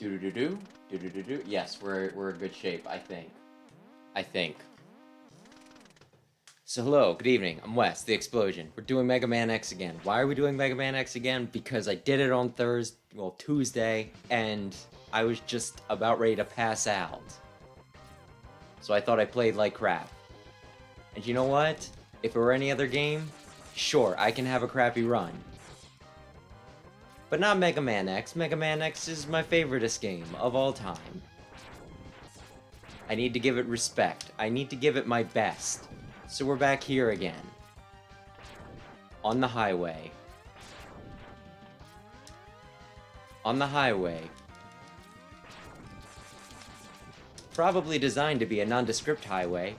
Do-do-do-do. Do-do-do-do. Yes, we're in good shape, I think. So hello, good evening. I'm Wes, the Explosion. We're doing Mega Man X again. Why are we doing Mega Man X again? Because I did it on Tuesday, and I was just about ready to pass out. So I thought I played like crap. And you know what? If it were any other game, sure, I can have a crappy run. But not Mega Man X. Mega Man X is my favoriteest game of all time. I need to give it respect. I need to give it my best. So we're back here again. On the highway. On the highway. Probably designed to be a nondescript highway.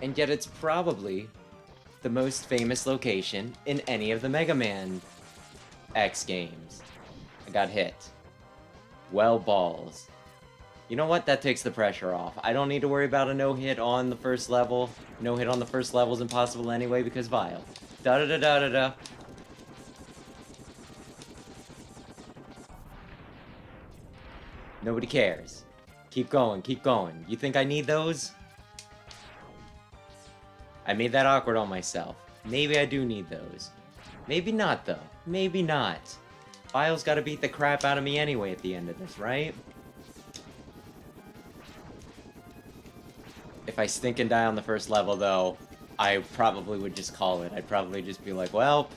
And yet it's probably the most famous location in any of the Mega Man X games. I got hit. Well, balls. You know what? That takes the pressure off. I don't need to worry about a no-hit on the first level. No-hit on the first level is impossible anyway because Vile. Da-da-da-da-da-da. Nobody cares. Keep going, keep going. You think I need those? I made that awkward on myself. Maybe I do need those. Maybe not, though. Maybe not. Vile's gotta beat the crap out of me anyway at the end of this, right? If I stink and die on the first level, though, I probably would just call it. I'd probably just be like, well...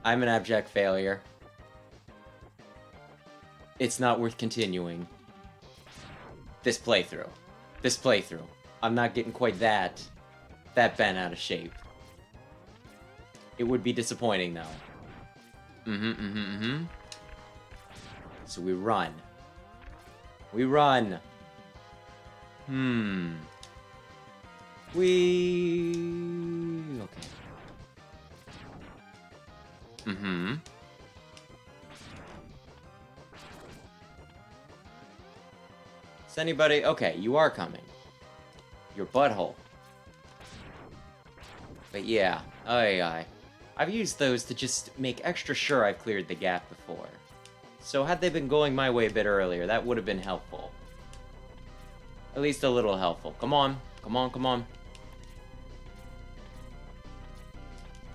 I'm an abject failure. It's not worth continuing. This playthrough. I'm not getting quite that bent out of shape. It would be disappointing, though. So we run. We... Okay. Is anybody... Okay, you are coming. Your butthole. But yeah. I've used those to just make extra sure I've cleared the gap before. So had they been going my way a bit earlier, that would have been helpful. At least a little helpful. Come on. Come on, come on.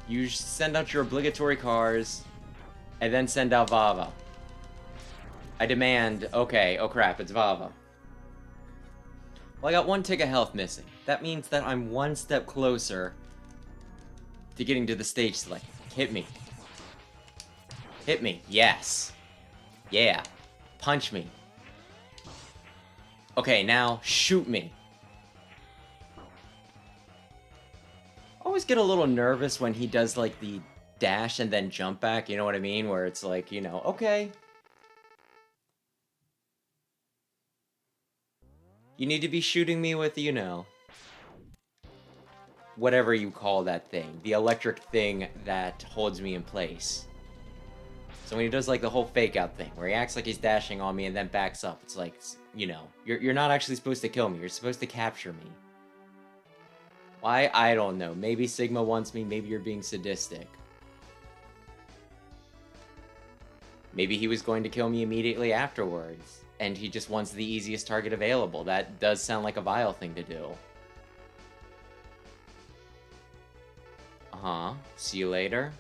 You send out your obligatory cars, and then send out Vava. I demand... Okay, oh crap, it's Vava. Well, I got one tick of health missing. That means that I'm one step closer to getting to the stage select. Hit me. Hit me. Yes. Yeah. Punch me. Okay, now shoot me. I always get a little nervous when he does, like, the dash and then jump back, you know what I mean? Where it's like, you know, okay. You need to be shooting me with, you know, whatever you call that thing. The electric thing that holds me in place. So when he does, like, the whole fake-out thing, where he acts like he's dashing on me and then backs up, it's like, you know, you're not actually supposed to kill me. You're supposed to capture me. Why? I don't know. Maybe Sigma wants me. Maybe you're being sadistic. Maybe he was going to kill me immediately afterwards, and he just wants the easiest target available. That does sound like a Vile thing to do. Uh-huh. See you later.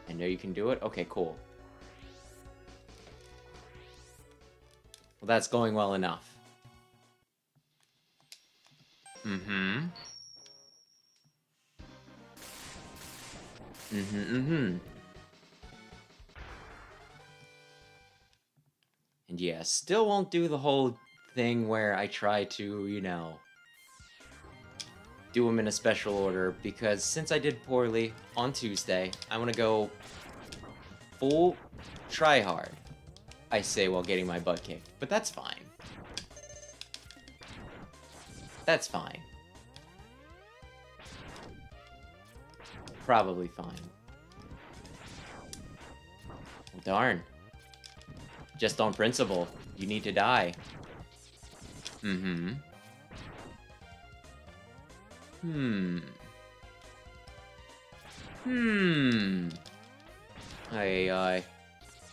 I know you can do it. Okay, cool. Well, that's going well enough. And yeah, still won't do the whole thing where I try to, you know, do them in a special order, because since I did poorly on Tuesday, I want to go full try hard, I say, while getting my butt kicked. But that's fine. That's fine. Probably fine. Well, darn. Just on principle, you need to die.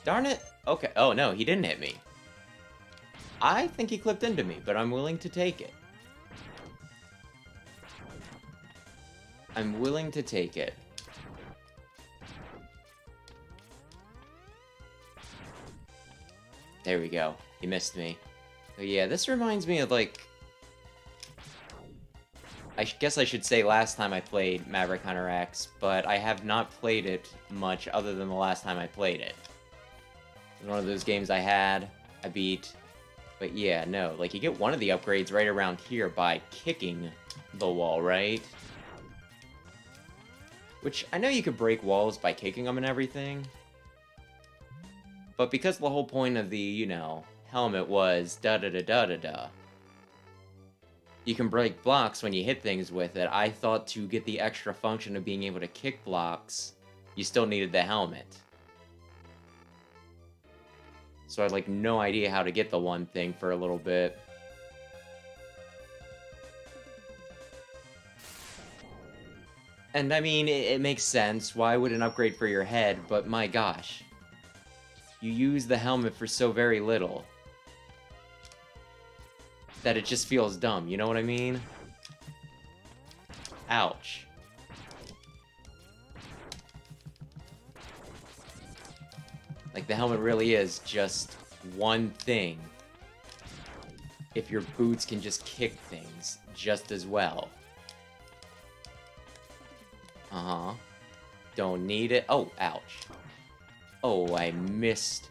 Darn it. Okay. Oh, no, he didn't hit me. I think he clipped into me, but I'm willing to take it. I'm willing to take it. There we go. He missed me. But yeah, this reminds me of, like... I guess I should say last time I played Maverick Hunter X, but I have not played it much other than the last time I played it. It was one of those games I had, I beat, but yeah, no, like you get one of the upgrades right around here by kicking the wall, right? Which, I know you could break walls by kicking them and everything, but because the whole point of the, you know, helmet was da-da-da-da-da-da, you can break blocks when you hit things with it. I thought to get the extra function of being able to kick blocks, you still needed the helmet. So I had, like, no idea how to get the one thing for a little bit. And, I mean, it makes sense. Why would an upgrade for your head? But, my gosh. You use the helmet for so very little that it just feels dumb, you know what I mean? Ouch. Like, the helmet really is just one thing. If your boots can just kick things just as well. Uh-huh. Don't need it. Oh, ouch. Oh, I missed.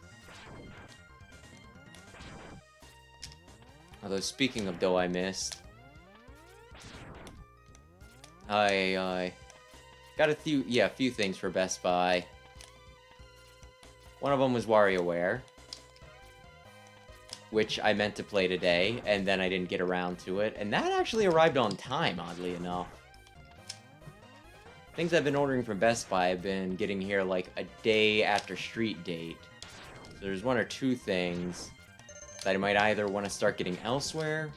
Although, speaking of though I missed, I got a few things for Best Buy. One of them was WarioWare, which I meant to play today, and then I didn't get around to it, and that actually arrived on time, oddly enough. Things I've been ordering from Best Buy have been getting here like a day after street date. So there's one or two things that I might either want to start getting elsewhere,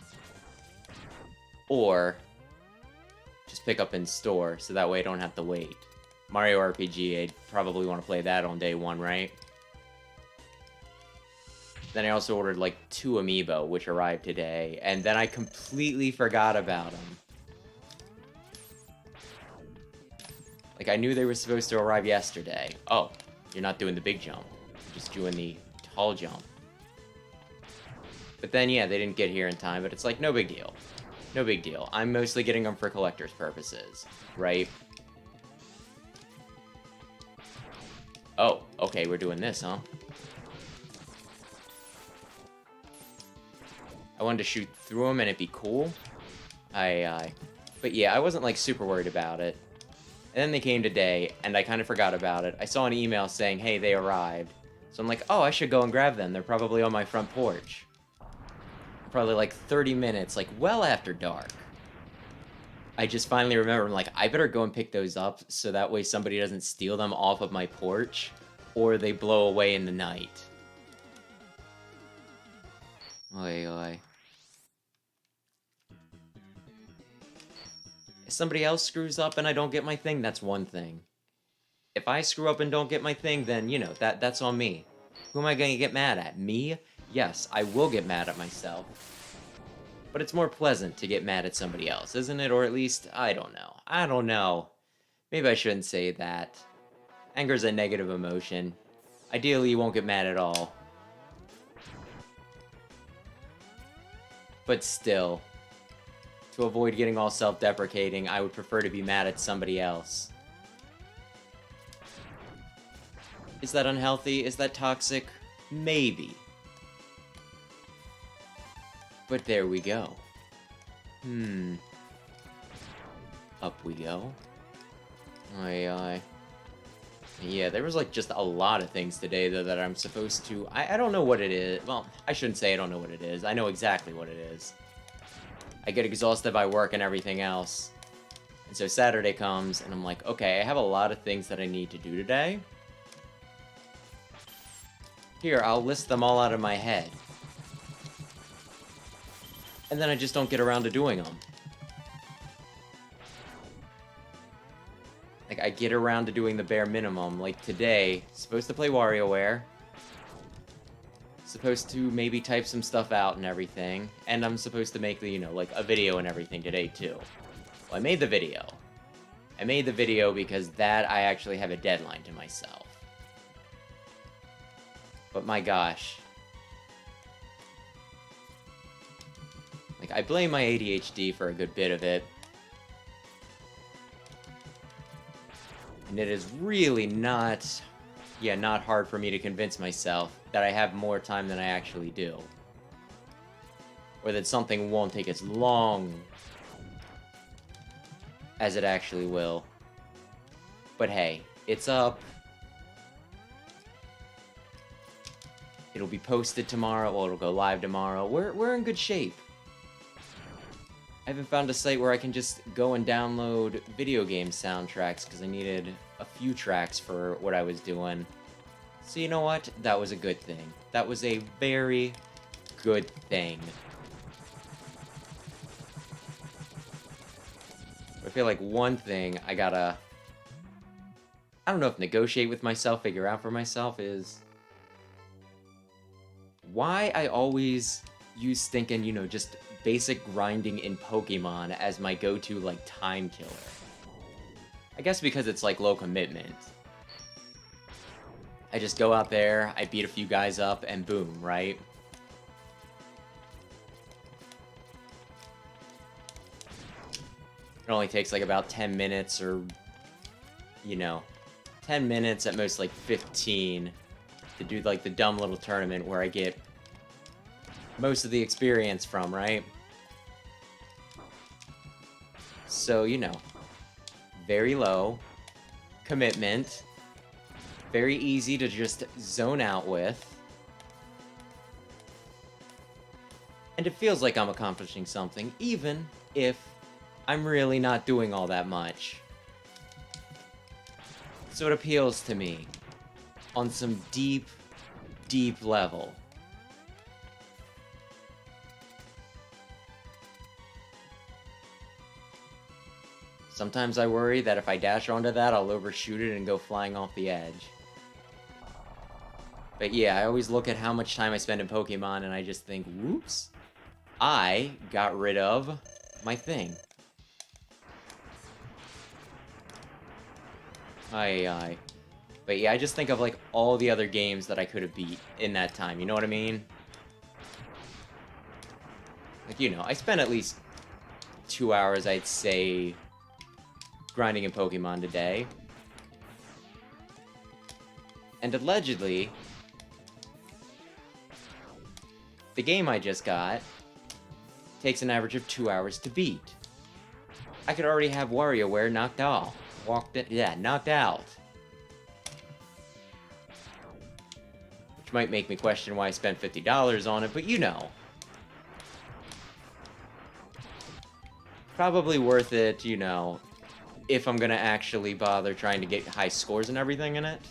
or just pick up in store, so that way I don't have to wait. Mario RPG, I'd probably want to play that on day one, right? Then I also ordered like 2 Amiibo, which arrived today, and then I completely forgot about them. Like, I knew they were supposed to arrive yesterday. Oh, you're not doing the big jump. You're just doing the tall jump. But then, yeah, they didn't get here in time, but it's like, no big deal. No big deal. I'm mostly getting them for collector's purposes, right? Oh, okay, we're doing this, huh? I wanted to shoot through them and it'd be cool. But yeah, I wasn't, like, super worried about it. And then they came today, and I kind of forgot about it. I saw an email saying, hey, they arrived. So I'm like, oh, I should go and grab them. They're probably on my front porch. Probably like 30 minutes, like well after dark. I just finally remember, I'm like, I better go and pick those up so that way somebody doesn't steal them off of my porch or they blow away in the night. Oi, oi. If somebody else screws up and I don't get my thing, that's one thing. If I screw up and don't get my thing, then, you know, that's on me. Who am I going to get mad at? Me? Yes, I will get mad at myself. But it's more pleasant to get mad at somebody else, isn't it? Or at least, I don't know. I don't know. Maybe I shouldn't say that. Anger's a negative emotion. Ideally, you won't get mad at all. But still, to avoid getting all self-deprecating, I would prefer to be mad at somebody else. Is that unhealthy? Is that toxic? Maybe. But there we go. Up we go. Aye. Yeah, there was like just a lot of things today though that I'm supposed to... I don't know what it is. Well, I shouldn't say I don't know what it is. I know exactly what it is. I get exhausted by work and everything else. And so Saturday comes and I'm like, okay, I have a lot of things that I need to do today. Here, I'll list them all out of my head. And then I just don't get around to doing them. Like, like, I get around to doing the bare minimum. Like, today, supposed to play WarioWare. Supposed to maybe type some stuff out and everything. And I'm supposed to make the, you know, like, a video and everything today, too. Well, I made the video. I made the video because that I actually have a deadline to myself. But my gosh. Like, I blame my ADHD for a good bit of it. And it is really not, not hard for me to convince myself that I have more time than I actually do. Or that something won't take as long as it actually will. But hey, it's up. It'll be posted tomorrow, or it'll go live tomorrow. We're in good shape. I haven't found a site where I can just go and download video game soundtracks because I needed a few tracks for what I was doing. So you know what? That was a good thing. That was a very good thing. I feel like one thing I gotta, I don't know if negotiate with myself, figure out for myself, is why I always use thinking, you know, just basic grinding in Pokemon as my go-to, like, time killer. I guess because it's, like, low commitment. I just go out there, I beat a few guys up, and boom, right? It only takes, like, about 10 minutes or, you know, 10 minutes, at most, like, 15 to do, like, the dumb little tournament where I get most of the experience from, right? So, you know, very low commitment, very easy to just zone out with, and it feels like I'm accomplishing something, even if I'm really not doing all that much. So it appeals to me on some deep, deep level. Sometimes I worry that if I dash onto that, I'll overshoot it and go flying off the edge. But yeah, I always look at how much time I spend in Pokemon and I just think, whoops, I got rid of my thing. Aye. But yeah, I just think of, like, all the other games that I could have beat in that time, you know what I mean? Like, you know, I spent at least 2 hours, I'd say, grinding in Pokemon today. And allegedly, the game I just got takes an average of 2 hours to beat. I could already have WarioWare knocked out. Knocked out. Which might make me question why I spent $50 on it, but you know. Probably worth it, you know, if I'm gonna actually bother trying to get high scores and everything in it.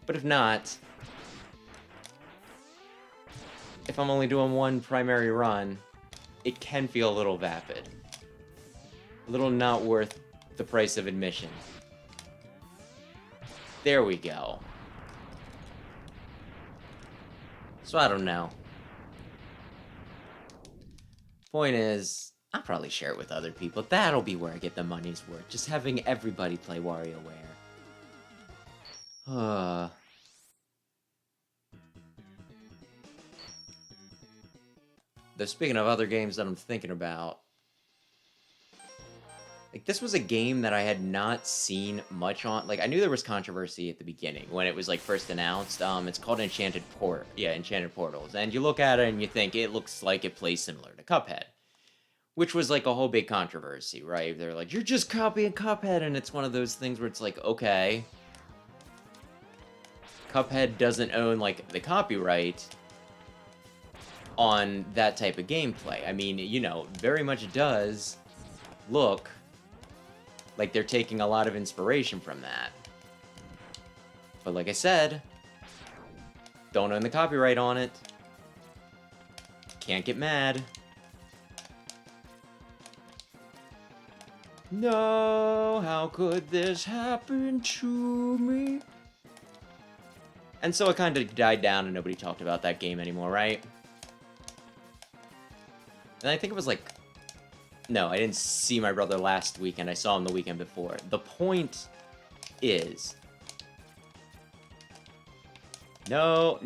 But if not, if I'm only doing one primary run, it can feel a little vapid. A little not worth the price of admission. There we go. So I don't know. Point is, I'll probably share it with other people. That'll be where I get the money's worth. Just having everybody play WarioWare. Though speaking of other games that I'm thinking about, like, this was a game that I had not seen much on. Like, I knew there was controversy at the beginning when it was, like, first announced. It's called Enchanted Portals. And you look at it and you think it looks like it plays similar to Cuphead. Which was, like, a whole big controversy, right? They're like, you're just copying Cuphead, and it's one of those things where it's like, okay. Cuphead doesn't own, like, the copyright on that type of gameplay. I mean, you know, very much does look like they're taking a lot of inspiration from that. But like I said, don't own the copyright on it. Can't get mad. No, how could this happen to me? And so it kind of died down and nobody talked about that game anymore, right? And I think it was like... No, I didn't see my brother last weekend. I saw him the weekend before. The point is... No!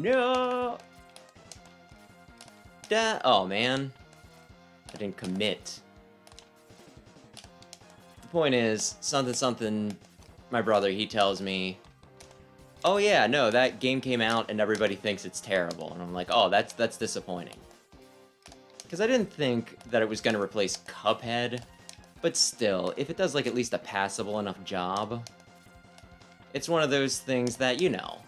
Oh, man. I didn't commit. The point is, something, my brother, he tells me, oh yeah, no, that game came out and everybody thinks it's terrible. And I'm like, oh, that's disappointing. Because I didn't think that it was going to replace Cuphead, but still, if it does like at least a passable enough job, it's one of those things that, you know.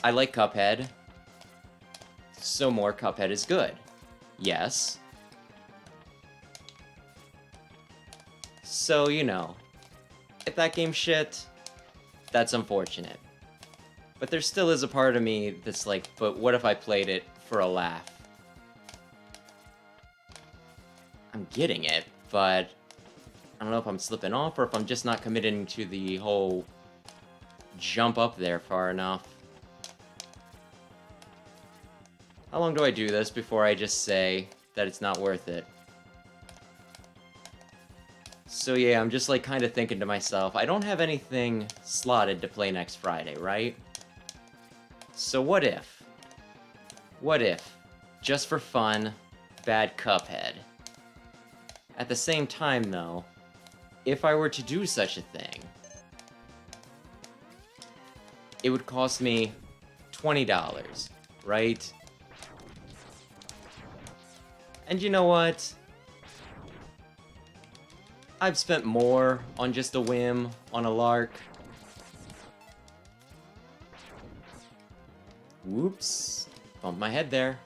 I like Cuphead, so more Cuphead is good. Yes. So, you know, if that game's shit, that's unfortunate. But there still is a part of me that's like, but what if I played it for a laugh? I'm getting it, but I don't know if I'm slipping off or if I'm just not committing to the whole jump up there far enough. How long do I do this before I just say that it's not worth it? So yeah, I'm just like kind of thinking to myself, I don't have anything slotted to play next Friday, right? So what if, just for fun, bad Cuphead? At the same time though, if I were to do such a thing, it would cost me $20, right? And you know what? I've spent more on just a whim, on a lark. Whoops. Bumped my head there.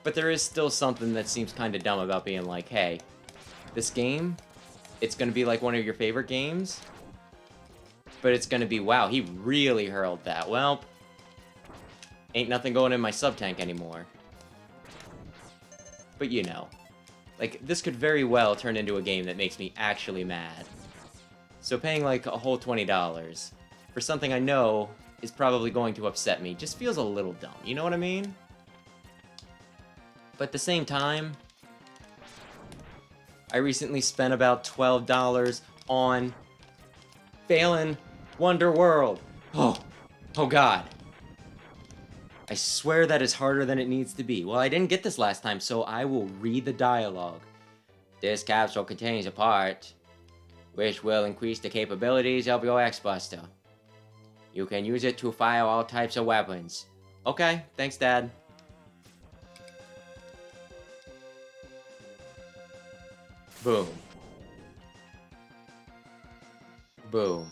But there is still something that seems kind of dumb about being like, hey, this game, it's going to be like one of your favorite games, but it's going to be, wow, he really hurled that. Well, ain't nothing going in my sub-tank anymore. But you know. Like, this could very well turn into a game that makes me actually mad. So paying like a whole $20 for something I know is probably going to upset me just feels a little dumb, you know what I mean? But at the same time, I recently spent about $12 on Phelan Wonderworld. Oh god. I swear that is harder than it needs to be. Well, I didn't get this last time, so I will read the dialogue. This capsule contains a part which will increase the capabilities of your X-Buster. You can use it to fire all types of weapons. Okay, thanks, Dad. Boom. Boom.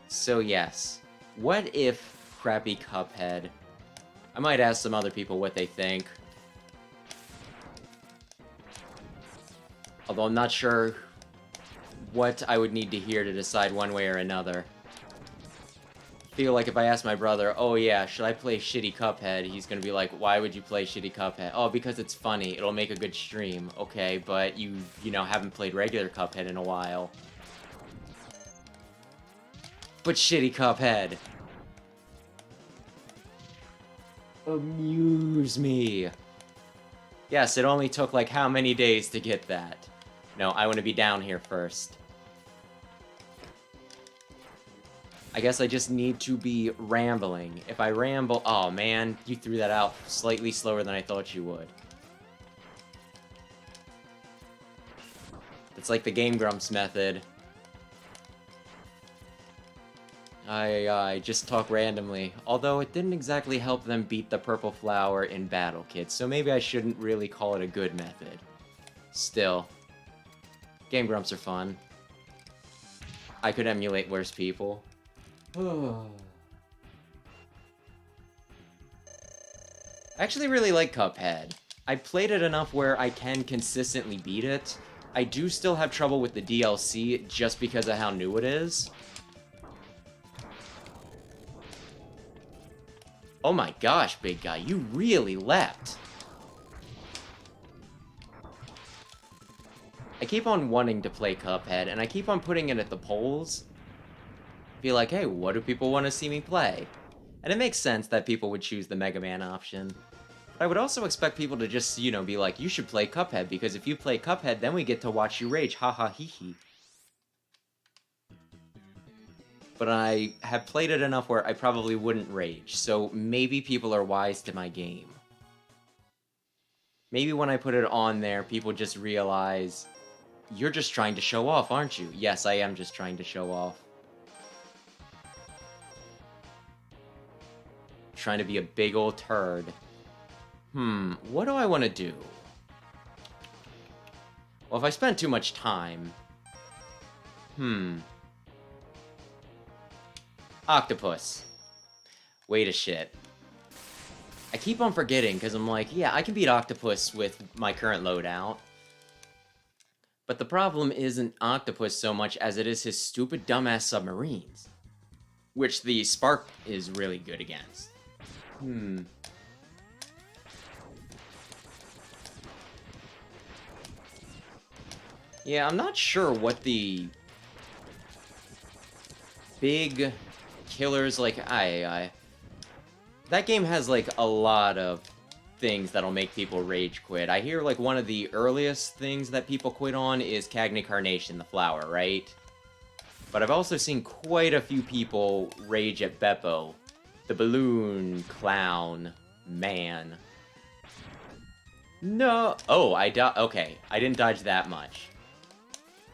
So yes. What if crappy Cuphead? I might ask some other people what they think. Although I'm not sure what I would need to hear to decide one way or another. I feel like if I ask my brother, oh yeah, should I play shitty Cuphead? He's gonna be like, why would you play shitty Cuphead? Oh, because it's funny. It'll make a good stream. Okay, but you know, haven't played regular Cuphead in a while. But shitty Cuphead. Amuse me. Yes, it only took like how many days to get that? No, I want to be down here first. I guess I just need to be rambling. If I ramble... Oh man, you threw that out slightly slower than I thought you would. It's like the Game Grumps method. I just talk randomly, although it didn't exactly help them beat the purple flower in Battle Kit, so maybe I shouldn't really call it a good method. Still, Game Grumps are fun. I could emulate worse people. I actually really like Cuphead. I played it enough where I can consistently beat it. I do still have trouble with the DLC just because of how new it is. Oh my gosh, big guy, you really leapt. I keep on wanting to play Cuphead, and I keep on putting it at the polls. Be like, hey, what do people want to see me play? And it makes sense that people would choose the Mega Man option. But I would also expect people to just, you know, be like, you should play Cuphead, because if you play Cuphead, then we get to watch you rage, haha hee hee. But I have played it enough where I probably wouldn't rage, so maybe people are wise to my game. Maybe when I put it on there, people just realize, you're just trying to show off, aren't you? Yes, I am just trying to show off. Trying to be a big old turd. What do I want to do? Well, if I spend too much time... Octopus. Wait a shit. I keep on forgetting, because I'm like, yeah, I can beat Octopus with my current loadout. But the problem isn't Octopus so much as it is his stupid dumbass submarines. Which the Spark is really good against. Yeah, I'm not sure what the big killers like that game has like a lot of things that'll make people rage quit. I hear like one of the earliest things that people quit on is Cagny Carnation, the flower, right? But I've also seen quite a few people rage at Beppo, the balloon clown man. No! Oh, okay, I didn't dodge that much.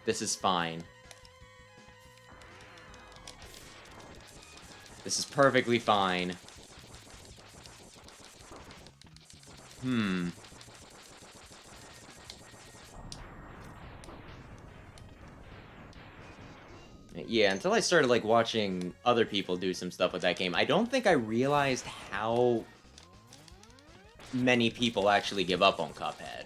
This is fine. This is perfectly fine. Yeah, until I started, like, watching other people do some stuff with that game, I don't think I realized how many people actually give up on Cuphead.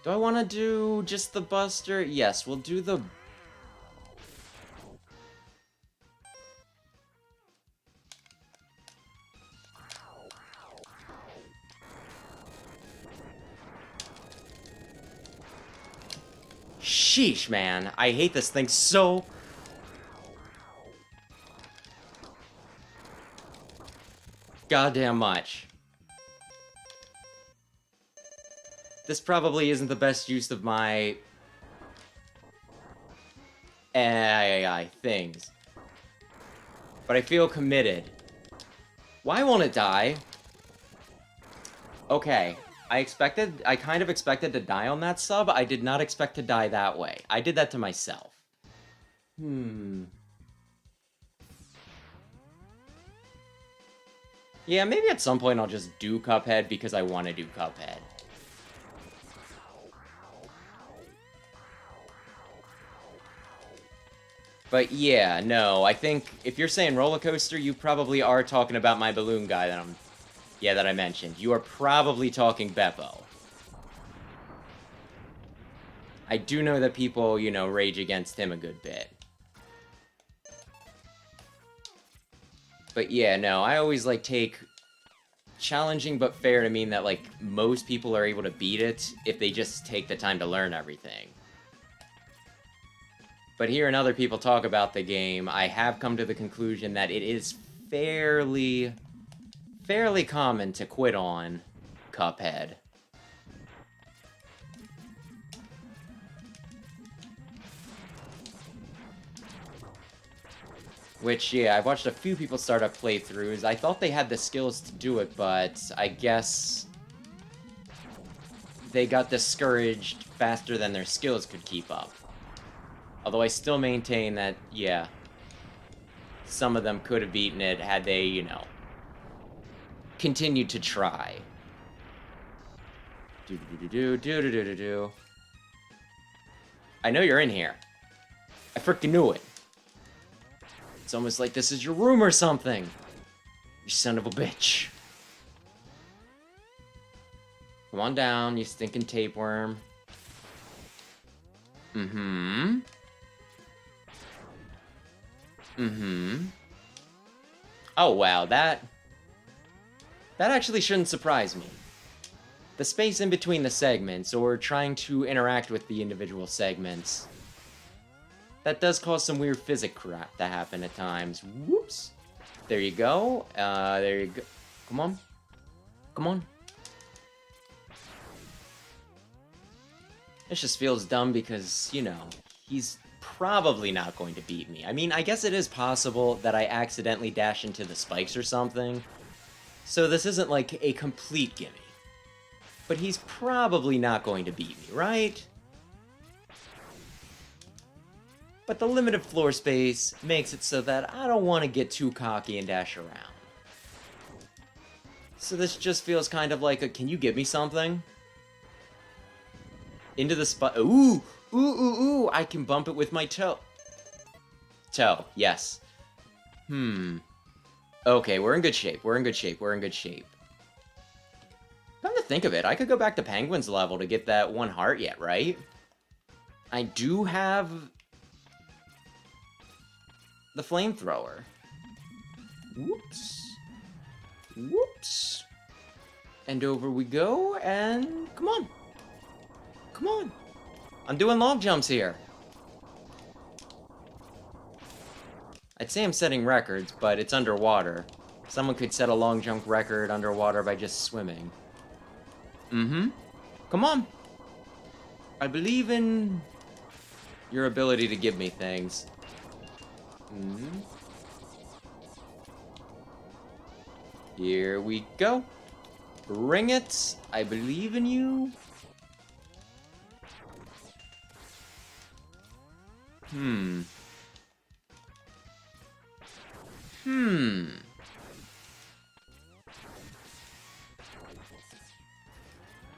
Do I want to do just the Buster? Yes, we'll do the... Sheesh, man. I hate this thing so... goddamn much. This probably isn't the best use of my... things. But I feel committed. Why won't it die? Okay. I kind of expected to die on that sub. I did not expect to die that way. I did that to myself. Yeah, maybe at some point I'll just do Cuphead because I want to do Cuphead. But yeah, no, I think if you're saying roller coaster, you probably are talking about my balloon guy that I mentioned. You are probably talking Beppo. I do know that people, you know, rage against him a good bit. But yeah, no, I always, like, take challenging but fair to mean that, like, most people are able to beat it if they just take the time to learn everything. But hearing other people talk about the game, I have come to the conclusion that it is fairly common to quit on Cuphead. Which, yeah, I've watched a few people start up playthroughs. I thought they had the skills to do it, but I guess they got discouraged faster than their skills could keep up. Although I still maintain that, yeah, some of them could have beaten it had they, you know, continued to try. Do-do-do-do-do-do-do-do-do. I know you're in here. I freaking knew it. It's almost like this is your room or something. You son of a bitch. Come on down, you stinking tapeworm. Mm-hmm. Oh, wow, that actually shouldn't surprise me. The space in between the segments, or trying to interact with the individual segments, that does cause some weird physics crap to happen at times. Whoops. There you go. There you go. Come on. Come on. This just feels dumb because, you know, he's probably not going to beat me. I mean, I guess it is possible that I accidentally dash into the spikes or something. So this isn't like a complete gimme. But he's probably not going to beat me, right? But the limited floor space makes it so that I don't want to get too cocky and dash around. So this just feels kind of like a, can you give me something? Into the spot. Ooh! Ooh, ooh, ooh! I can bump it with my toe. Toe, yes. Okay, we're in good shape. We're in good shape. We're in good shape. Come to think of it, I could go back to Penguin's level to get that 1 heart yet, right? I do have the flamethrower. Whoops. Whoops. And over we go, and come on. Come on. I'm doing long jumps here. I'd say I'm setting records, but it's underwater. Someone could set a long jump record underwater by just swimming. Mm-hmm. Come on. I believe in your ability to give me things. Mm-hmm. Here we go. Bring it. I believe in you.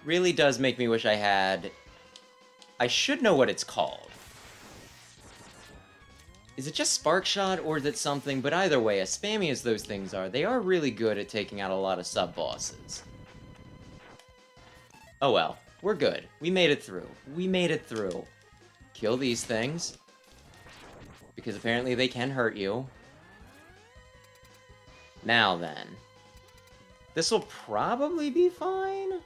Really does make me wish I had... I should know what it's called. Is it just Spark Shot, or is it something? But either way, as spammy as those things are, they are really good at taking out a lot of sub-bosses. Oh well, we're good. We made it through. We made it through. Kill these things. Because apparently they can hurt you. Now then. This'll probably be fine.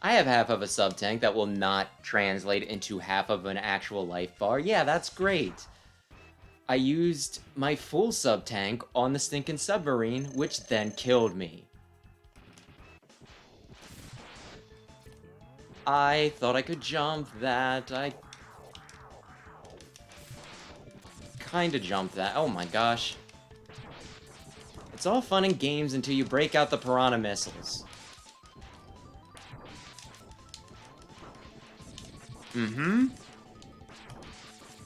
I have half of a sub-tank that will not translate into half of an actual life bar. Yeah, that's great. I used my full sub-tank on the stinking submarine, which then killed me. I thought I could jump that. I kinda jumped that. Oh my gosh. It's all fun and games until you break out the piranha missiles. Mm-hmm.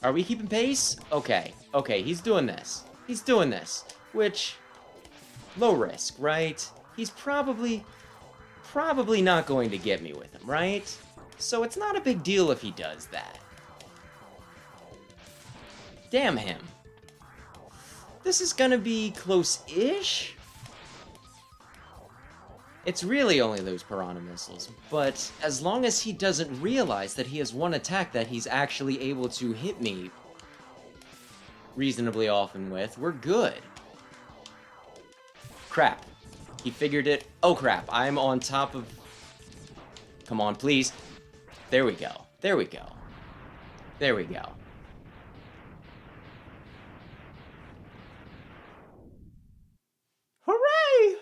Are we keeping pace? Okay. Okay, he's doing this. He's doing this. Which, low risk, right? He's probably not going to get me with him, right? So it's not a big deal if he does that. Damn him. This is gonna be close-ish? It's really only those piranha missiles, but as long as he doesn't realize that he has one attack that he's actually able to hit me reasonably often with, we're good. Crap. He figured it. Oh crap, I'm on top of... Come on, please. There we go. There we go. There we go. Hooray!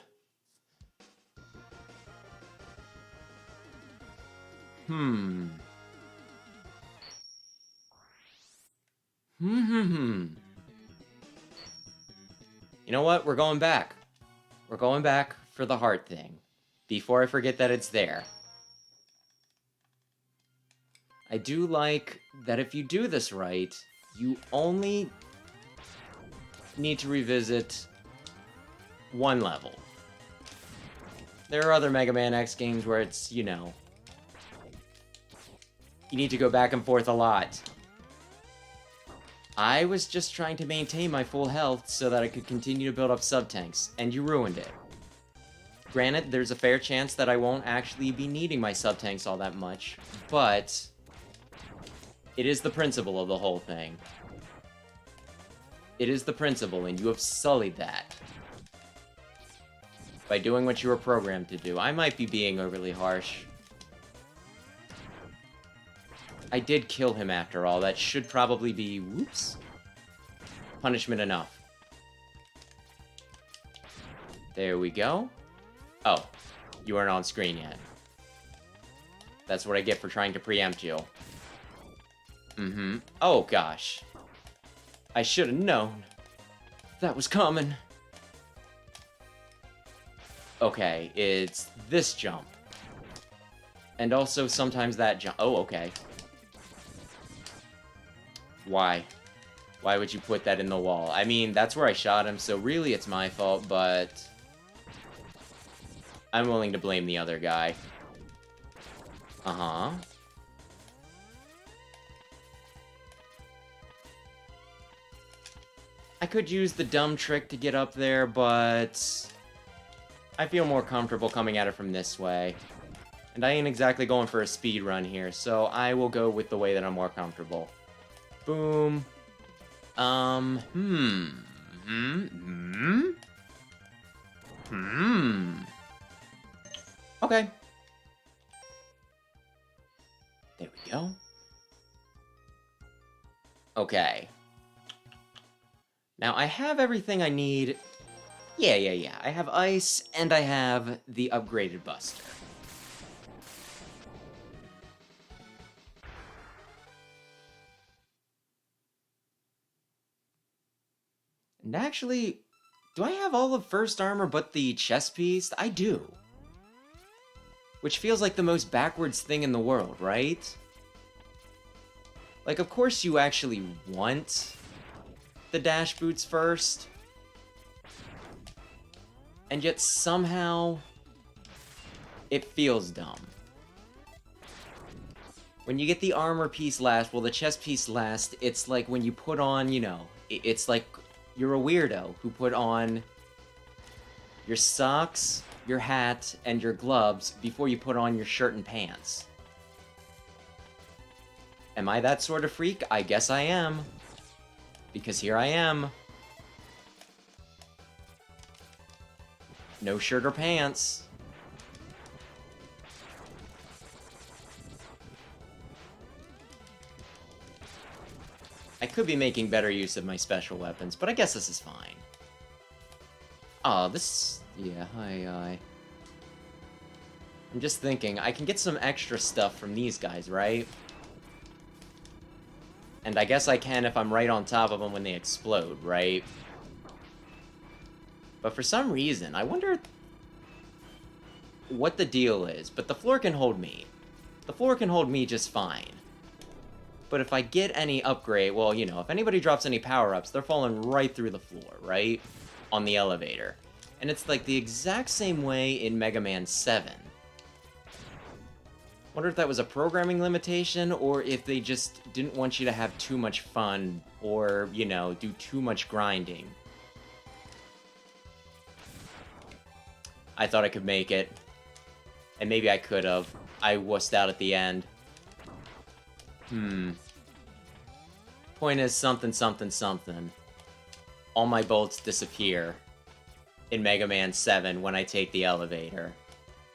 You know what? We're going back. We're going back for the heart thing. Before I forget that it's there. I do like that if you do this right, you only need to revisit one level. There are other Mega Man X games where it's, you know, you need to go back and forth a lot. I was just trying to maintain my full health so that I could continue to build up sub-tanks, and you ruined it. Granted, there's a fair chance that I won't actually be needing my sub-tanks all that much, but It is the principle of the whole thing. It is the principle, and you have sullied that by doing what you were programmed to do. I might be being overly harsh. I did kill him after all. That should probably be, whoops, punishment enough. There we go. Oh, you aren't on screen yet. That's what I get for trying to preempt you. Oh, gosh. I should have known. That was coming. Okay, it's this jump. And also sometimes that jump. Oh, okay. Why? Why would you put that in the wall? I mean, that's where I shot him, so really it's my fault, but I'm willing to blame the other guy. Uh-huh. I could use the dumb trick to get up there, but I feel more comfortable coming at it from this way. And I ain't exactly going for a speed run here, so I will go with the way that I'm more comfortable. Boom. Okay. There we go. Okay. Now, I have everything I need. Yeah. I have ice, and I have the upgraded buster. And actually, do I have all of first armor but the chest piece? I do. Which feels like the most backwards thing in the world, right? Like, of course you actually want the dash boots first. And yet somehow it feels dumb. When you get the armor piece last, well, the chest piece last, it's like when you put on, you know, it's like you're a weirdo who put on your socks, your hat, and your gloves before you put on your shirt and pants. Am I that sort of freak? I guess I am. Because here I am. No shirt or pants. I could be making better use of my special weapons, but I guess this is fine. Oh, this... yeah, hi. I'm just thinking, I can get some extra stuff from these guys, right? And I guess I can if I'm right on top of them when they explode, right? But for some reason, I wonder what the deal is. But the floor can hold me. The floor can hold me just fine. But if I get any upgrade, well, you know, if anybody drops any power-ups, they're falling right through the floor, right? On the elevator. And it's like the exact same way in Mega Man 7. Wonder if that was a programming limitation, or if they just didn't want you to have too much fun, or, you know, do too much grinding. I thought I could make it. And maybe I could have. I wussed out at the end. Point is something. All my bolts disappear in Mega Man 7 when I take the elevator.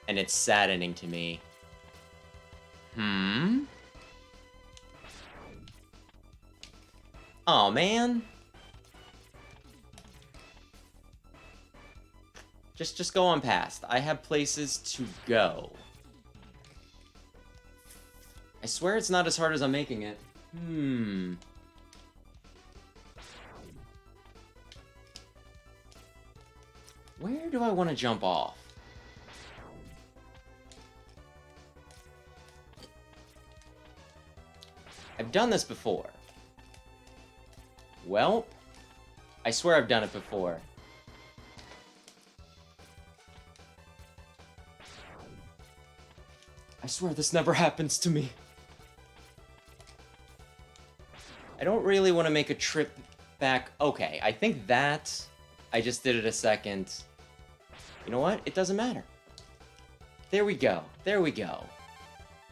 And it's saddening to me. Oh man. Just go on past. I have places to go. I swear it's not as hard as I'm making it. Where do I want to jump off? I've done this before. Well, I swear I've done it before. I swear this never happens to me. I don't really want to make a trip back. Okay, I think that... I just did it a second. You know what? It doesn't matter. There we go.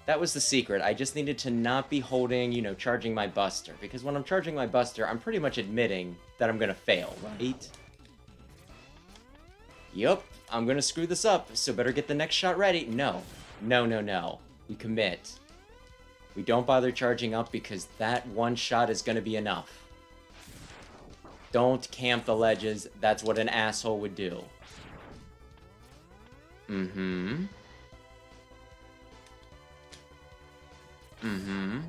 That was the secret. I just needed to not be holding, you know, charging my Buster. Because when I'm charging my Buster, I'm pretty much admitting that I'm gonna fail, right? Yup, I'm gonna screw this up, so better get the next shot ready. No. No, no, no. We commit. We don't bother charging up because that one shot is gonna be enough. Don't camp the ledges. That's what an asshole would do. Mm-hmm. Mm-hmm.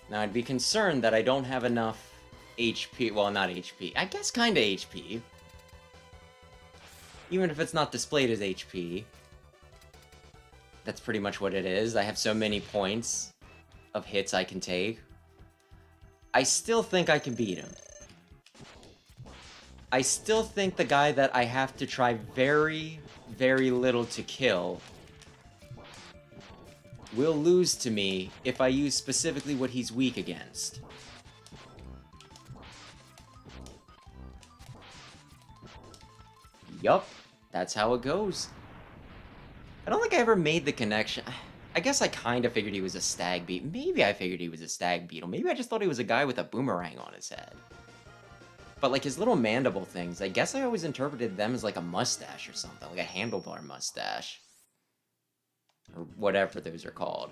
Now, I'd be concerned that I don't have enough HP. Well, not HP. I guess kind of HP. Even if it's not displayed as HP. That's pretty much what it is. I have so many points of hits I can take. I still think I can beat him. I still think the guy that I have to try very, very little to kill will lose to me if I use specifically what he's weak against. Yup, that's how it goes. I don't think I ever made the connection. I guess I kind of figured he was a stag beetle. Maybe I figured he was a stag beetle. Maybe I just thought he was a guy with a boomerang on his head. But like his little mandible things, I guess I always interpreted them as like a mustache or something, like a handlebar mustache. Or whatever those are called.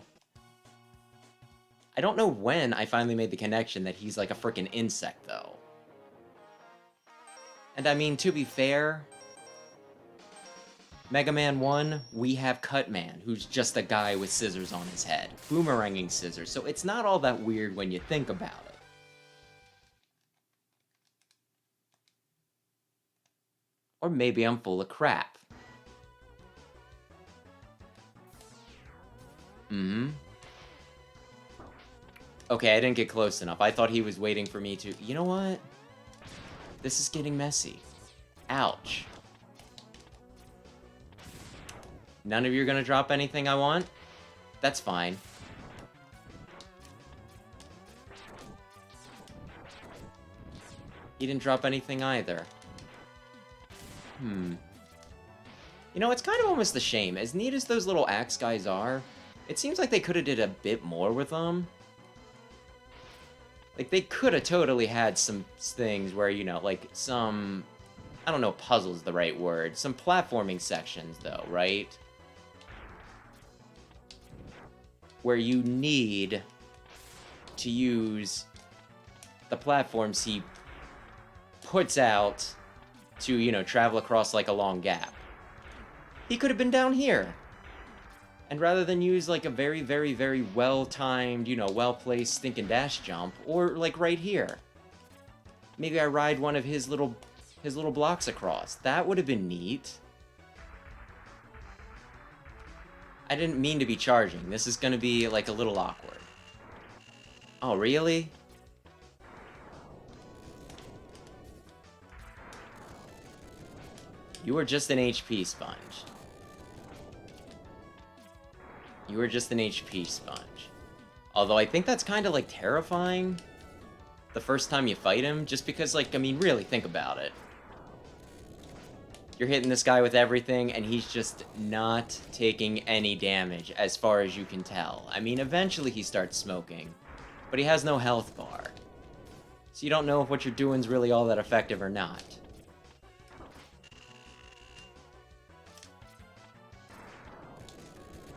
I don't know when I finally made the connection that he's like a freaking insect, though. And I mean, to be fair, Mega Man 1, we have Cutman, who's just a guy with scissors on his head. Boomeranging scissors, so it's not all that weird when you think about it. Or maybe I'm full of crap. Mm-hmm. Okay, I didn't get close enough. I thought he was waiting for me to... You know what? This is getting messy. Ouch. None of you are gonna drop anything I want? That's fine. He didn't drop anything either. You know, it's kind of almost a shame. As neat as those little axe guys are, it seems like they could have did a bit more with them. Like, they could have totally had some things where, you know, like, some... I don't know if puzzle's the right word. Some platforming sections, though, right? Where you need to use the platforms he puts out to, you know, travel across, like, a long gap. He could have been down here. And rather than use, like, a very, very, very well-timed, you know, well-placed stinking dash jump, or, like, right here. Maybe I ride one of his little blocks across. That would have been neat. I didn't mean to be charging. This is gonna be, like, a little awkward. Oh, really? You are just an HP sponge. You are just an HP sponge. Although I think that's kind of, like, terrifying the first time you fight him, just because, like, I mean, really, think about it. You're hitting this guy with everything, and he's just not taking any damage, as far as you can tell. I mean, eventually he starts smoking, but he has no health bar. So you don't know if what you're doing is really all that effective or not.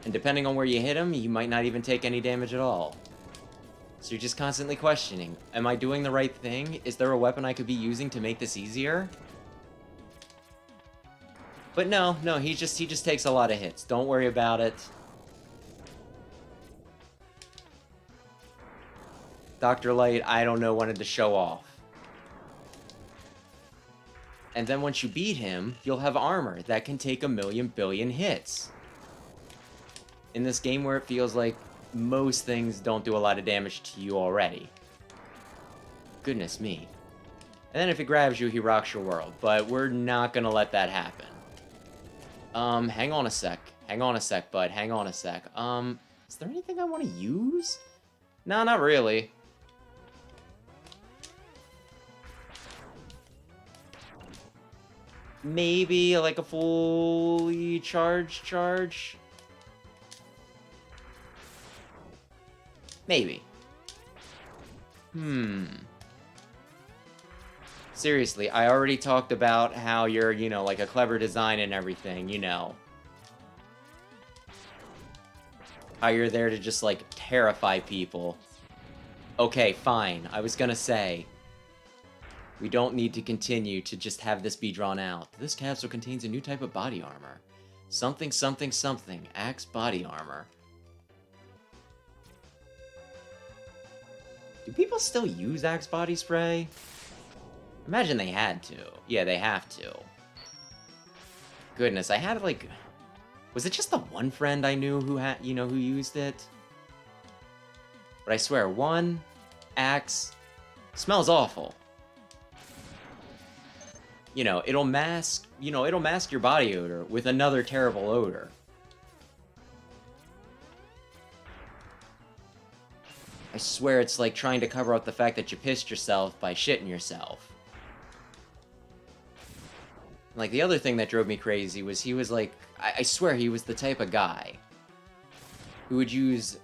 And depending on where you hit him, you might not even take any damage at all. So you're just constantly questioning, am I doing the right thing? Is there a weapon I could be using to make this easier? But no, he just takes a lot of hits. Don't worry about it. Dr. Light, I don't know, wanted to show off. And then once you beat him, you'll have armor that can take 1,000,000 billion hits. In this game where it feels like most things don't do a lot of damage to you already. Goodness me. And then if he grabs you, he rocks your world. But we're not gonna let that happen. Hang on a sec. Hang on a sec, bud. Hang on a sec. Is there anything I want to use? No, not really. Maybe like a fully charged charge? Maybe. Seriously, I already talked about how you're, you know, like a clever design and everything, you know. How you're there to just, like, terrify people. Okay, fine. I was gonna say, we don't need to continue to just have this be drawn out. This capsule contains a new type of body armor. Something, something, something. Axe body armor. Do people still use Axe body spray? Imagine they had to. Yeah, they have to. Goodness, I had, like... Was it just the one friend I knew who had, you know, who used it? But I swear, one Axe smells awful. You know, it'll mask your body odor with another terrible odor. I swear it's like trying to cover up the fact that you pissed yourself by shitting yourself. Like, the other thing that drove me crazy was he was like... I swear he was the type of guy who would use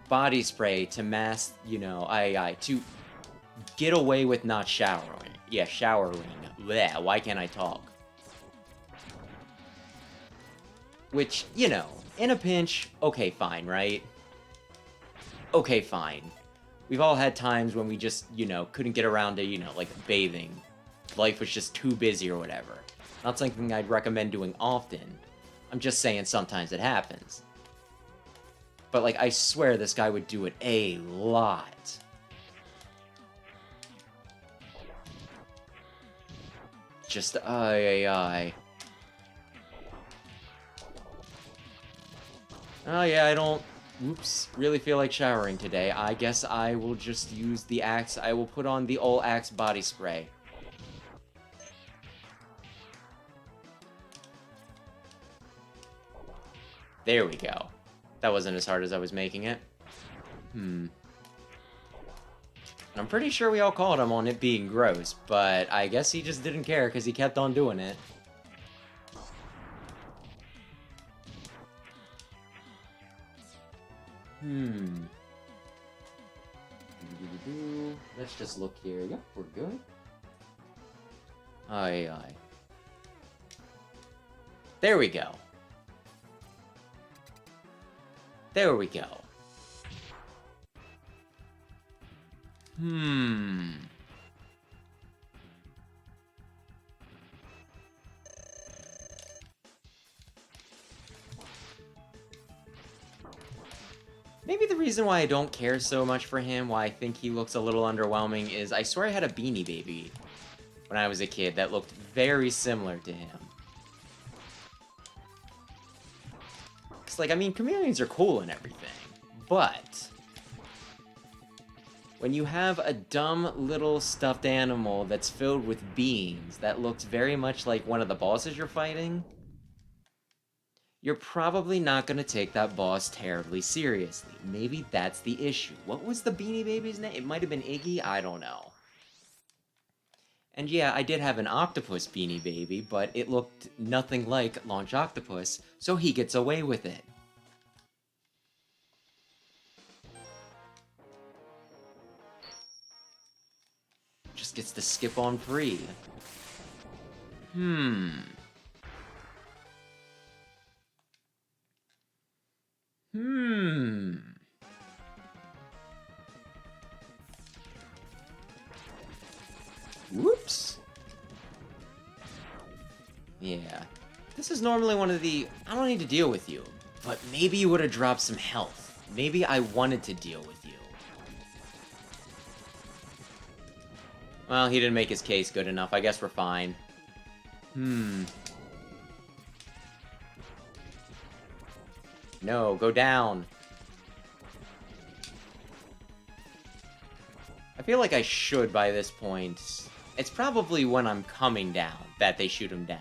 body spray to mask, you know, to get away with not showering. Yeah, showering. Blech, why can't I talk? Which, you know, in a pinch, okay, fine, right? Okay, fine. We've all had times when we just, you know, couldn't get around to, you know, like, bathing. Life was just too busy or whatever. Not something I'd recommend doing often. I'm just saying sometimes it happens. But, like, I swear this guy would do it a lot. Just, aye. Oh, yeah, I don't... Oops, really feel like showering today. I guess I will just use the Axe. I will put on the old Axe body spray. There we go. That wasn't as hard as I was making it. I'm pretty sure we all called him on it being gross, but I guess he just didn't care because he kept on doing it. Let's just look here. Yep, we're good. Aye. There we go. There we go. Maybe the reason why I don't care so much for him, why I think he looks a little underwhelming, is I swear I had a Beanie Baby when I was a kid that looked very similar to him. Because, like, I mean, chameleons are cool and everything, but when you have a dumb little stuffed animal that's filled with beans that looks very much like one of the bosses you're fighting, you're probably not going to take that boss terribly seriously. Maybe that's the issue. What was the Beanie Baby's name? It might have been Iggy? I don't know. And yeah, I did have an octopus Beanie Baby, but it looked nothing like Launch Octopus, so he gets away with it. Just gets to skip on free. Whoops. Yeah. This is normally one of the... I don't need to deal with you. But maybe you would have dropped some health. Maybe I wanted to deal with you. Well, he didn't make his case good enough. I guess we're fine. No, go down. I feel like I should by this point. It's probably when I'm coming down that they shoot him down.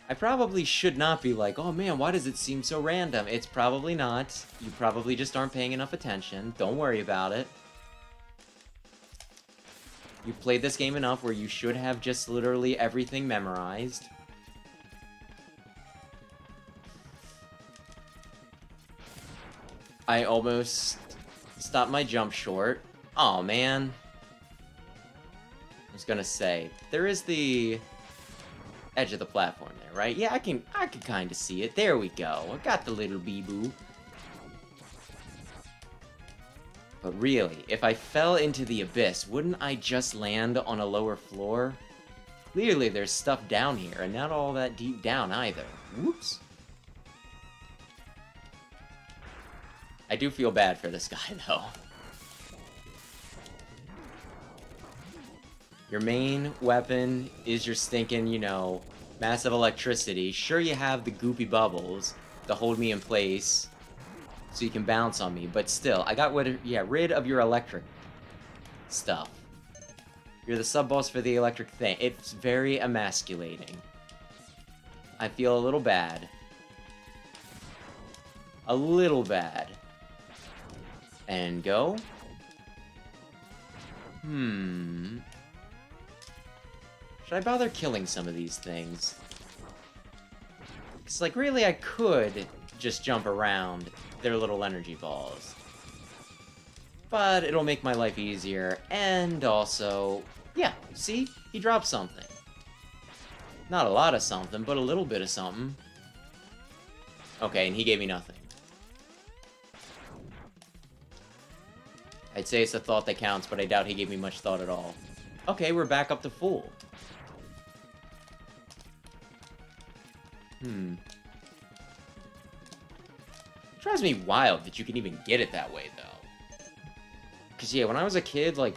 I probably should not be like, oh man, why does it seem so random? It's probably not. You probably just aren't paying enough attention. Don't worry about it. You've played this game enough where you should have just literally everything memorized. I almost stopped my jump short. Oh man. I was gonna say, there is the edge of the platform there, right? Yeah, I can kind of see it. There we go. I got the little bee-boo. But really, if I fell into the abyss, wouldn't I just land on a lower floor? Clearly there's stuff down here, and not all that deep down either. Whoops. I do feel bad for this guy, though. Your main weapon is your stinking, you know, massive electricity. Sure, you have the goopy bubbles to hold me in place so you can bounce on me, but still, I got rid of your electric stuff. You're the sub-boss for the electric thing. It's very emasculating. I feel a little bad. A little bad. And go. Should I bother killing some of these things? Because, like, really, I could just jump around their little energy balls. But it'll make my life easier, and also... Yeah, see? He dropped something. Not a lot of something, but a little bit of something. Okay, and he gave me nothing. I'd say it's a thought that counts, but I doubt he gave me much thought at all. Okay, we're back up to full. It drives me wild that you can even get it that way, though. Because, yeah, when I was a kid, like,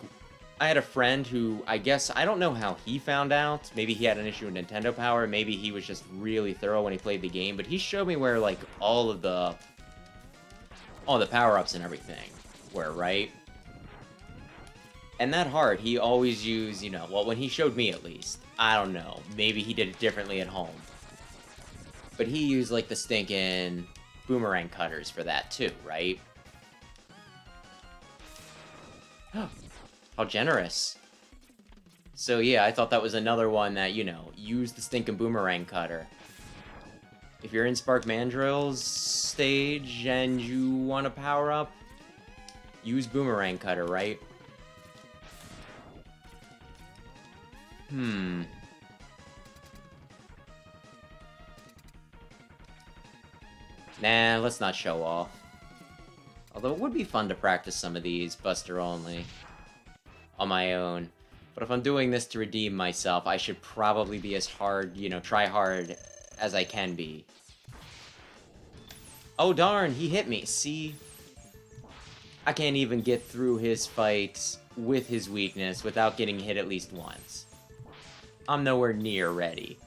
I had a friend who, I guess, I don't know how he found out. Maybe he had an issue with Nintendo Power. Maybe he was just really thorough when he played the game. But he showed me where, like, all the power-ups and everything were, right? And that heart, he always used, you know, well, when he showed me at least. I don't know. Maybe he did it differently at home. But he used, like, the stinking boomerang cutters for that, too, right? How generous. So, yeah, I thought that was another one that, you know, use the stinking boomerang cutter. If you're in Spark Mandrill's stage and you want to power up, use boomerang cutter, right? Nah, let's not show off. Although it would be fun to practice some of these, Buster only, on my own. But if I'm doing this to redeem myself, I should probably be as hard, you know, try hard as I can be. Oh darn, he hit me, see? I can't even get through his fights with his weakness without getting hit at least once. I'm nowhere near ready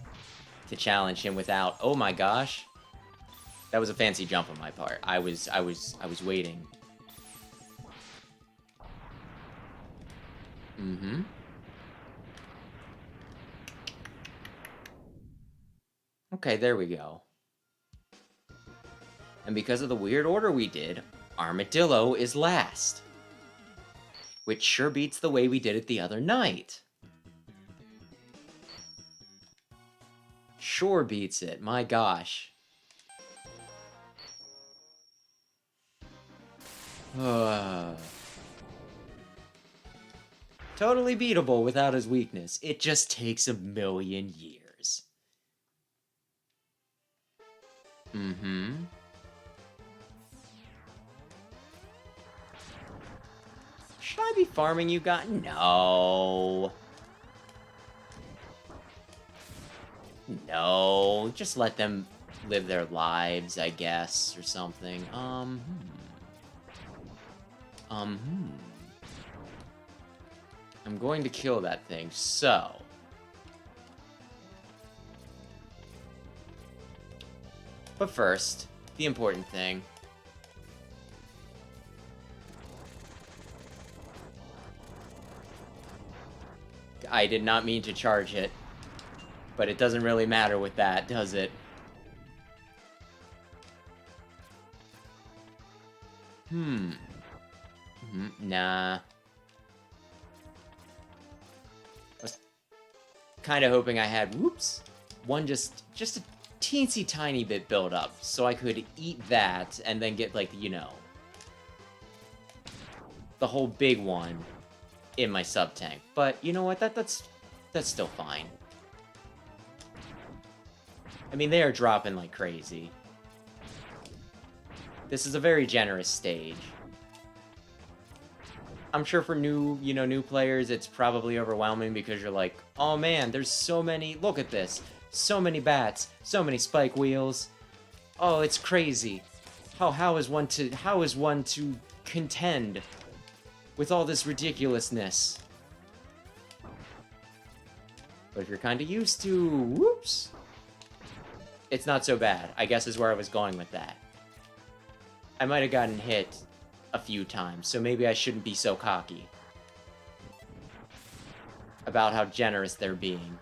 to challenge him without, oh my gosh. That was a fancy jump on my part. I was waiting. Okay, there we go. And because of the weird order we did, Armadillo is last. Which sure beats the way we did it the other night. Sure beats it, my gosh. Totally beatable without his weakness. It just takes a million years. Should I be farming you guys? No. No, just let them live their lives, I guess, or something. I'm going to kill that thing, so... But first, the important thing. I did not mean to charge it. But it doesn't really matter with that, does it? Nah. kind of hoping I had, whoops, one just a teensy tiny bit built up, so I could eat that and then get, like, you know, the whole big one in my sub-tank. But you know what? That's still fine. I mean, they are dropping like crazy. This is a very generous stage. I'm sure for new players, it's probably overwhelming because you're like, oh man, there's so many, look at this. So many bats, so many spike wheels. Oh, it's crazy. How is one to contend with all this ridiculousness? But if you're kind of used to, whoops, it's not so bad, I guess is where I was going with that. I might have gotten hit a few times, so maybe I shouldn't be so cocky about how generous they're being.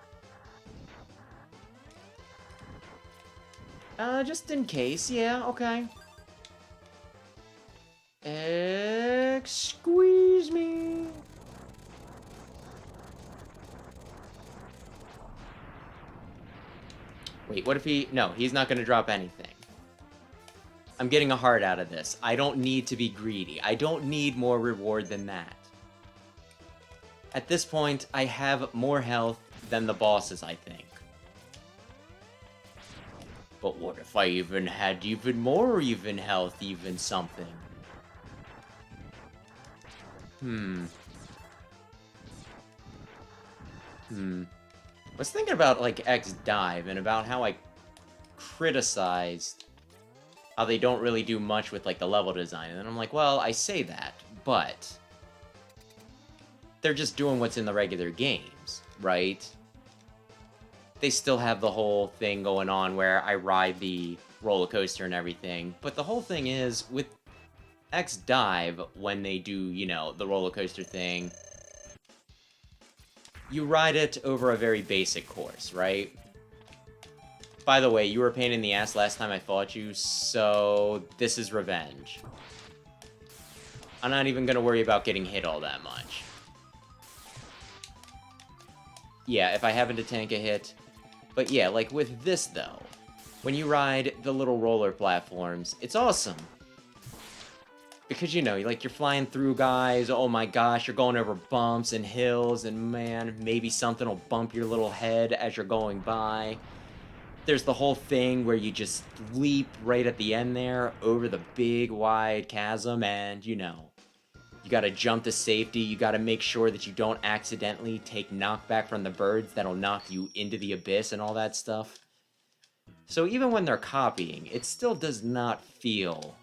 Just in case, yeah, okay. Squeeze me. Wait, what if he... No, he's not gonna drop anything. I'm getting a heart out of this. I don't need to be greedy. I don't need more reward than that. At this point, I have more health than the bosses, I think. But what if I even had even more even health, even something? I was thinking about, like, X Dive and about how I criticized how they don't really do much with, like, the level design. And then I'm like, well, I say that, but they're just doing what's in the regular games, right? They still have the whole thing going on where I ride the roller coaster and everything. But the whole thing is, with X Dive, when they do, you know, the roller coaster thing, you ride it over a very basic course, right? By the way, you were a pain in the ass last time I fought you, so this is revenge. I'm not even gonna worry about getting hit all that much. Yeah, if I happen to tank a hit. But yeah, like with this though, when you ride the little roller platforms, it's awesome. Because, you know, like, you're flying through guys, oh my gosh, you're going over bumps and hills, and man, maybe something will bump your little head as you're going by. There's the whole thing where you just leap right at the end there over the big, wide chasm, and, you know, you gotta jump to safety, you gotta make sure that you don't accidentally take knockback from the birds that'll knock you into the abyss and all that stuff. So even when they're copying, it still does not feel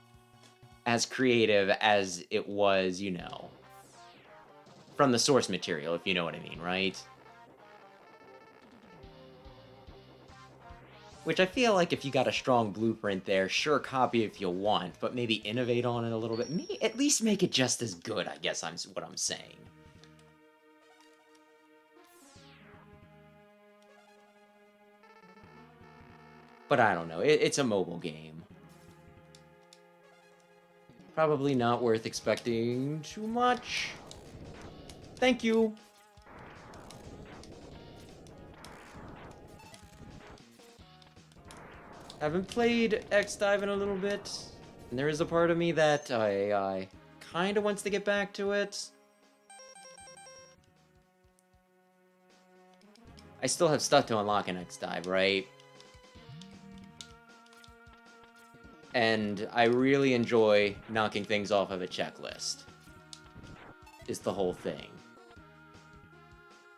as creative as it was, you know, from the source material, if you know what I mean, right? Which I feel like if you got a strong blueprint there, sure, copy if you want, but maybe innovate on it a little bit. Maybe at least make it just as good, I guess what I'm saying. But I don't know, it's a mobile game. Probably not worth expecting too much. Thank you. Haven't played X Dive in a little bit, and there is a part of me that I kind of wants to get back to it. I still have stuff to unlock in X Dive, right? And I really enjoy knocking things off of a checklist, is the whole thing.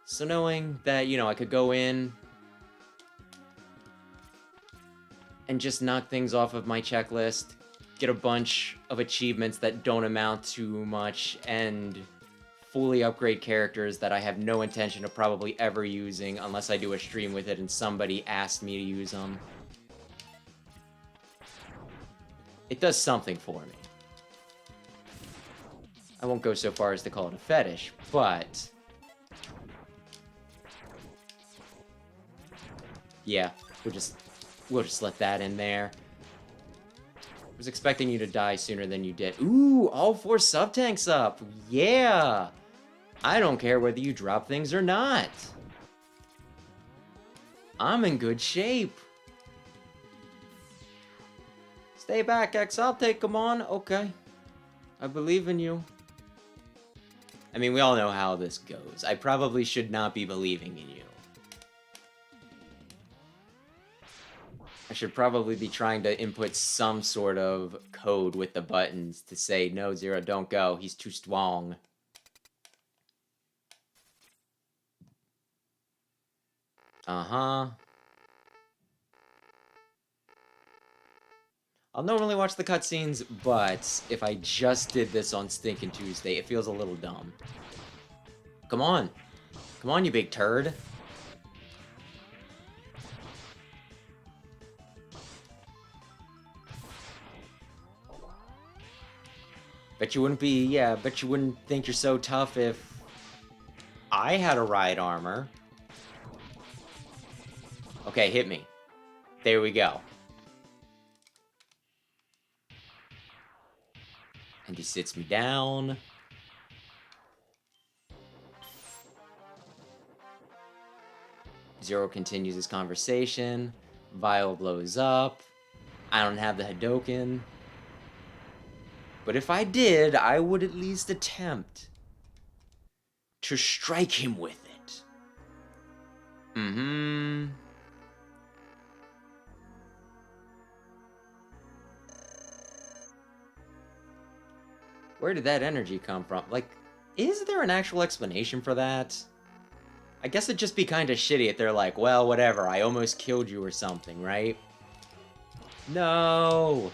So knowing that, you know, I could go in and just knock things off of my checklist, get a bunch of achievements that don't amount to much, and fully upgrade characters that I have no intention of probably ever using unless I do a stream with it and somebody asked me to use them. It does something for me. I won't go so far as to call it a fetish, but yeah, we'll just let that in there. I was expecting you to die sooner than you did. Ooh, all 4 sub-tanks up. Yeah. I don't care whether you drop things or not. I'm in good shape. Stay back, X. I'll take them on. Okay. I believe in you. I mean, we all know how this goes. I probably should not be believing in you. I should probably be trying to input some sort of code with the buttons to say, no, Zero, don't go. He's too strong. Uh-huh. I'll normally watch the cutscenes, but if I just did this on Stinkin' Tuesday, it feels a little dumb. Come on. Come on, you big turd. Bet you wouldn't be, yeah, bet you wouldn't think you're so tough if I had a ride armor. Okay, hit me. There we go. And he sits me down. Zero continues his conversation. Vile blows up. I don't have the Hadoken. But if I did, I would at least attempt to strike him with it. Mm-hmm. Where did that energy come from? Like, is there an actual explanation for that? I guess it'd just be kind of shitty if they're like, well, whatever, I almost killed you or something, right? No!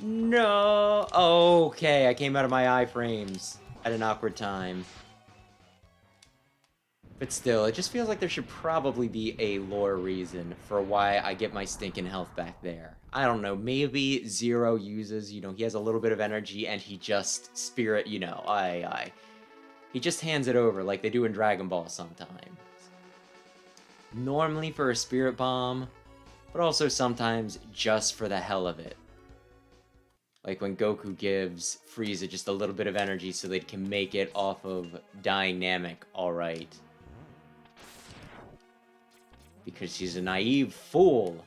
No! Okay, I came out of my iframes at an awkward time. But still, it just feels like there should probably be a lore reason for why I get my stinking health back there. I don't know, maybe Zero uses, you know, he has a little bit of energy and he just spirit, you know, he just hands it over like they do in Dragon Ball sometimes. Normally for a spirit bomb, but also sometimes just for the hell of it. Like when Goku gives Frieza just a little bit of energy so they can make it off of Dying Namek, alright. Because she's a naive fool.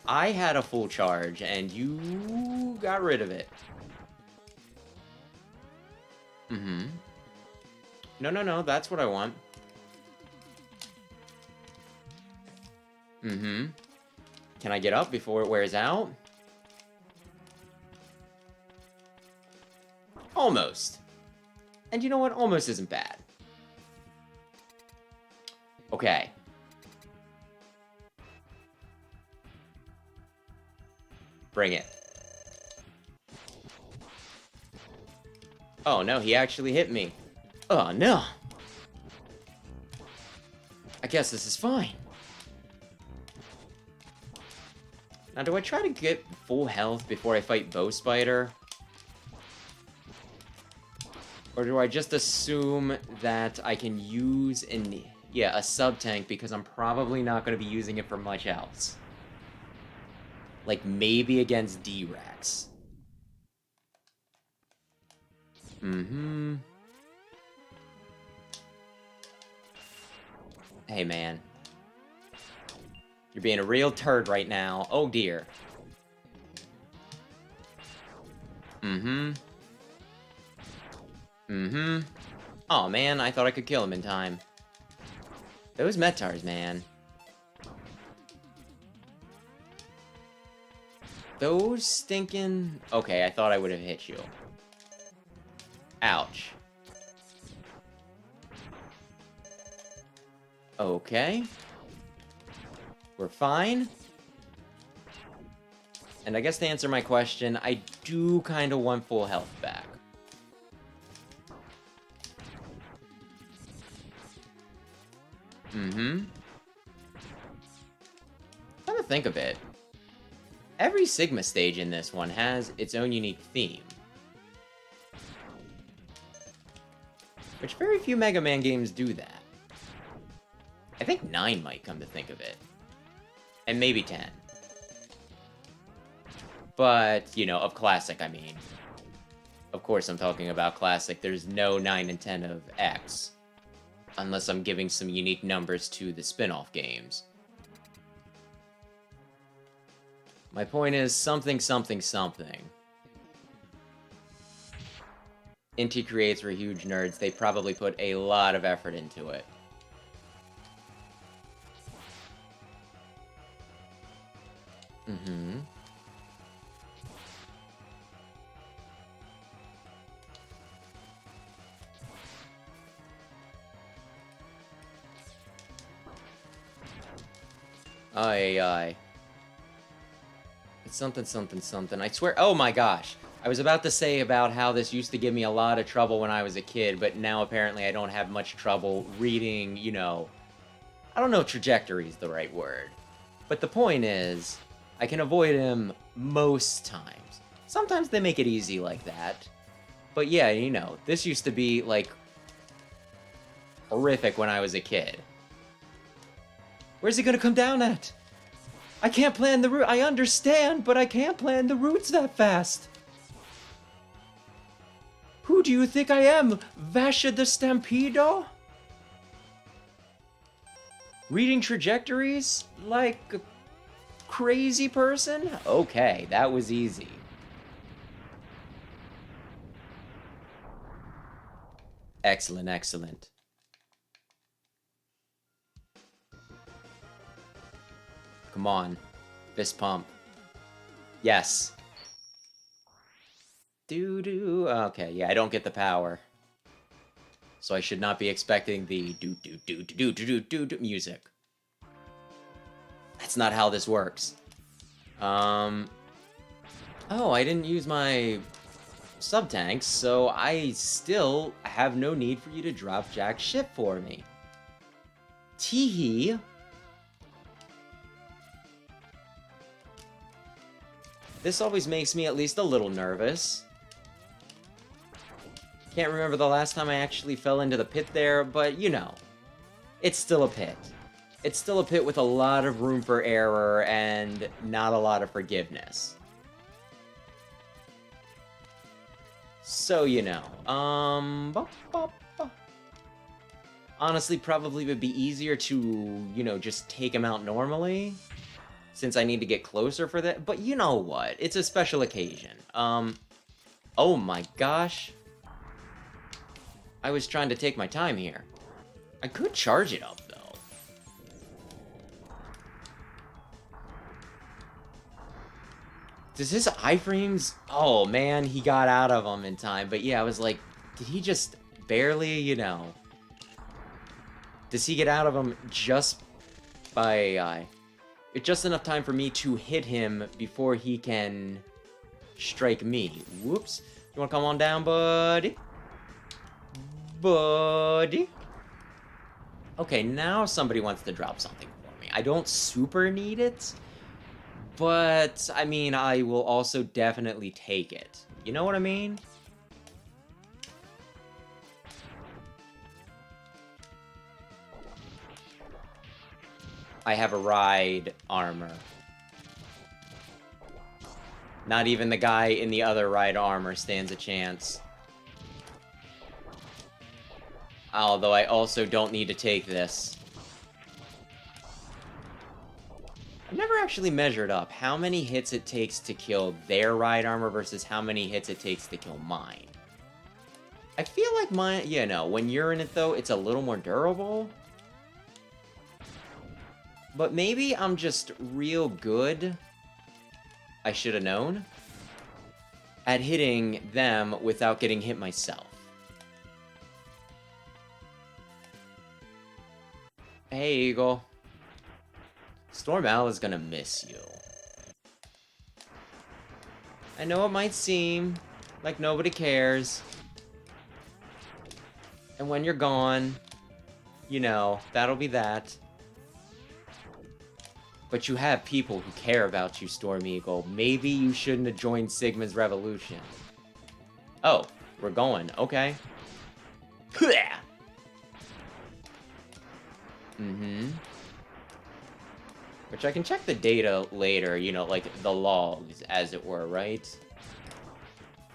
I had a full charge, and you got rid of it. Mm-hmm. No, that's what I want. Mm-hmm. Can I get up before it wears out? Almost. And you know what? Almost isn't bad. Okay. Bring it. Oh no, he actually hit me. Oh no. I guess this is fine. Now, do I try to get full health before I fight Bow Spider? Or do I just assume that I can use a sub-tank because I'm probably not going to be using it for much else? Like, maybe against D-Rex. Mm-hmm. Hey, man. You're being a real turd right now. Oh, dear. Mm-hmm. Mm-hmm. Oh, man, I thought I could kill him in time. Those Metars, man. Those stinking... Okay, I thought I would have hit you. Ouch. Okay. We're fine. And I guess to answer my question, I do kind of want full health back. Mm-hmm. Come to think of it, every Sigma stage in this one has its own unique theme. Which very few Mega Man games do that. I think 9 might, come to think of it. And maybe 10. But, you know, of Classic, I mean. Of course I'm talking about Classic. There's no 9 and 10 of X. Unless I'm giving some unique numbers to the spin-off games. My point is something, something, something. Inti Creates were huge nerds. They probably put a lot of effort into it. Mm-hmm. Aye. It's something, something, something. I swear. Oh my gosh. I was about to say about how this used to give me a lot of trouble when I was a kid, but now apparently I don't have much trouble reading, you know... I don't know if trajectory is the right word. But the point is, I can avoid him most times. Sometimes they make it easy like that. But yeah, you know, this used to be, like, horrific when I was a kid. Where's he gonna come down at? I can't plan the route. I understand, but I can't plan the routes that fast. Who do you think I am? Vasha the Stampedo? Reading trajectories? Like a crazy person? Okay, that was easy. Excellent, excellent. Come on. Fist pump. Yes. Doo-doo. Okay, yeah, I don't get the power. So I should not be expecting the do-do-do-do-do-do-do-do music. That's not how this works. Oh, I didn't use my sub-tanks, so I still have no need for you to drop jack shit for me. Teehee. This always makes me at least a little nervous. Can't remember the last time I actually fell into the pit there, but you know, it's still a pit. It's still a pit with a lot of room for error and not a lot of forgiveness. So, you know, honestly, probably would be easier to, you know, just take him out normally. Since I need to get closer for that. But you know what? It's a special occasion. Oh my gosh. I was trying to take my time here. I could charge it up, though. Does his iframes... Oh, man, he got out of them in time. But yeah, I was like, did he just barely, you know... Does he get out of them just by... It's just enough time for me to hit him before he can strike me. Whoops. You wanna come on down, buddy? Buddy? Okay, now somebody wants to drop something for me. I don't super need it, but, I mean, I will also definitely take it. You know what I mean? I have a ride armor. Not even the guy in the other ride armor stands a chance. Although I also don't need to take this. I've never actually measured up how many hits it takes to kill their ride armor versus how many hits it takes to kill mine. I feel like mine, you know, when you're in it though, it's a little more durable. But maybe I'm just real good, I should have known, at hitting them without getting hit myself. Hey, Eagle. Storm Owl is gonna miss you. I know it might seem like nobody cares. And when you're gone, you know, that'll be that. But you have people who care about you, Storm Eagle. Maybe you shouldn't have joined Sigma's revolution. Oh, we're going. Okay. Mm-hmm. Which I can check the data later, you know, like the logs, as it were, right?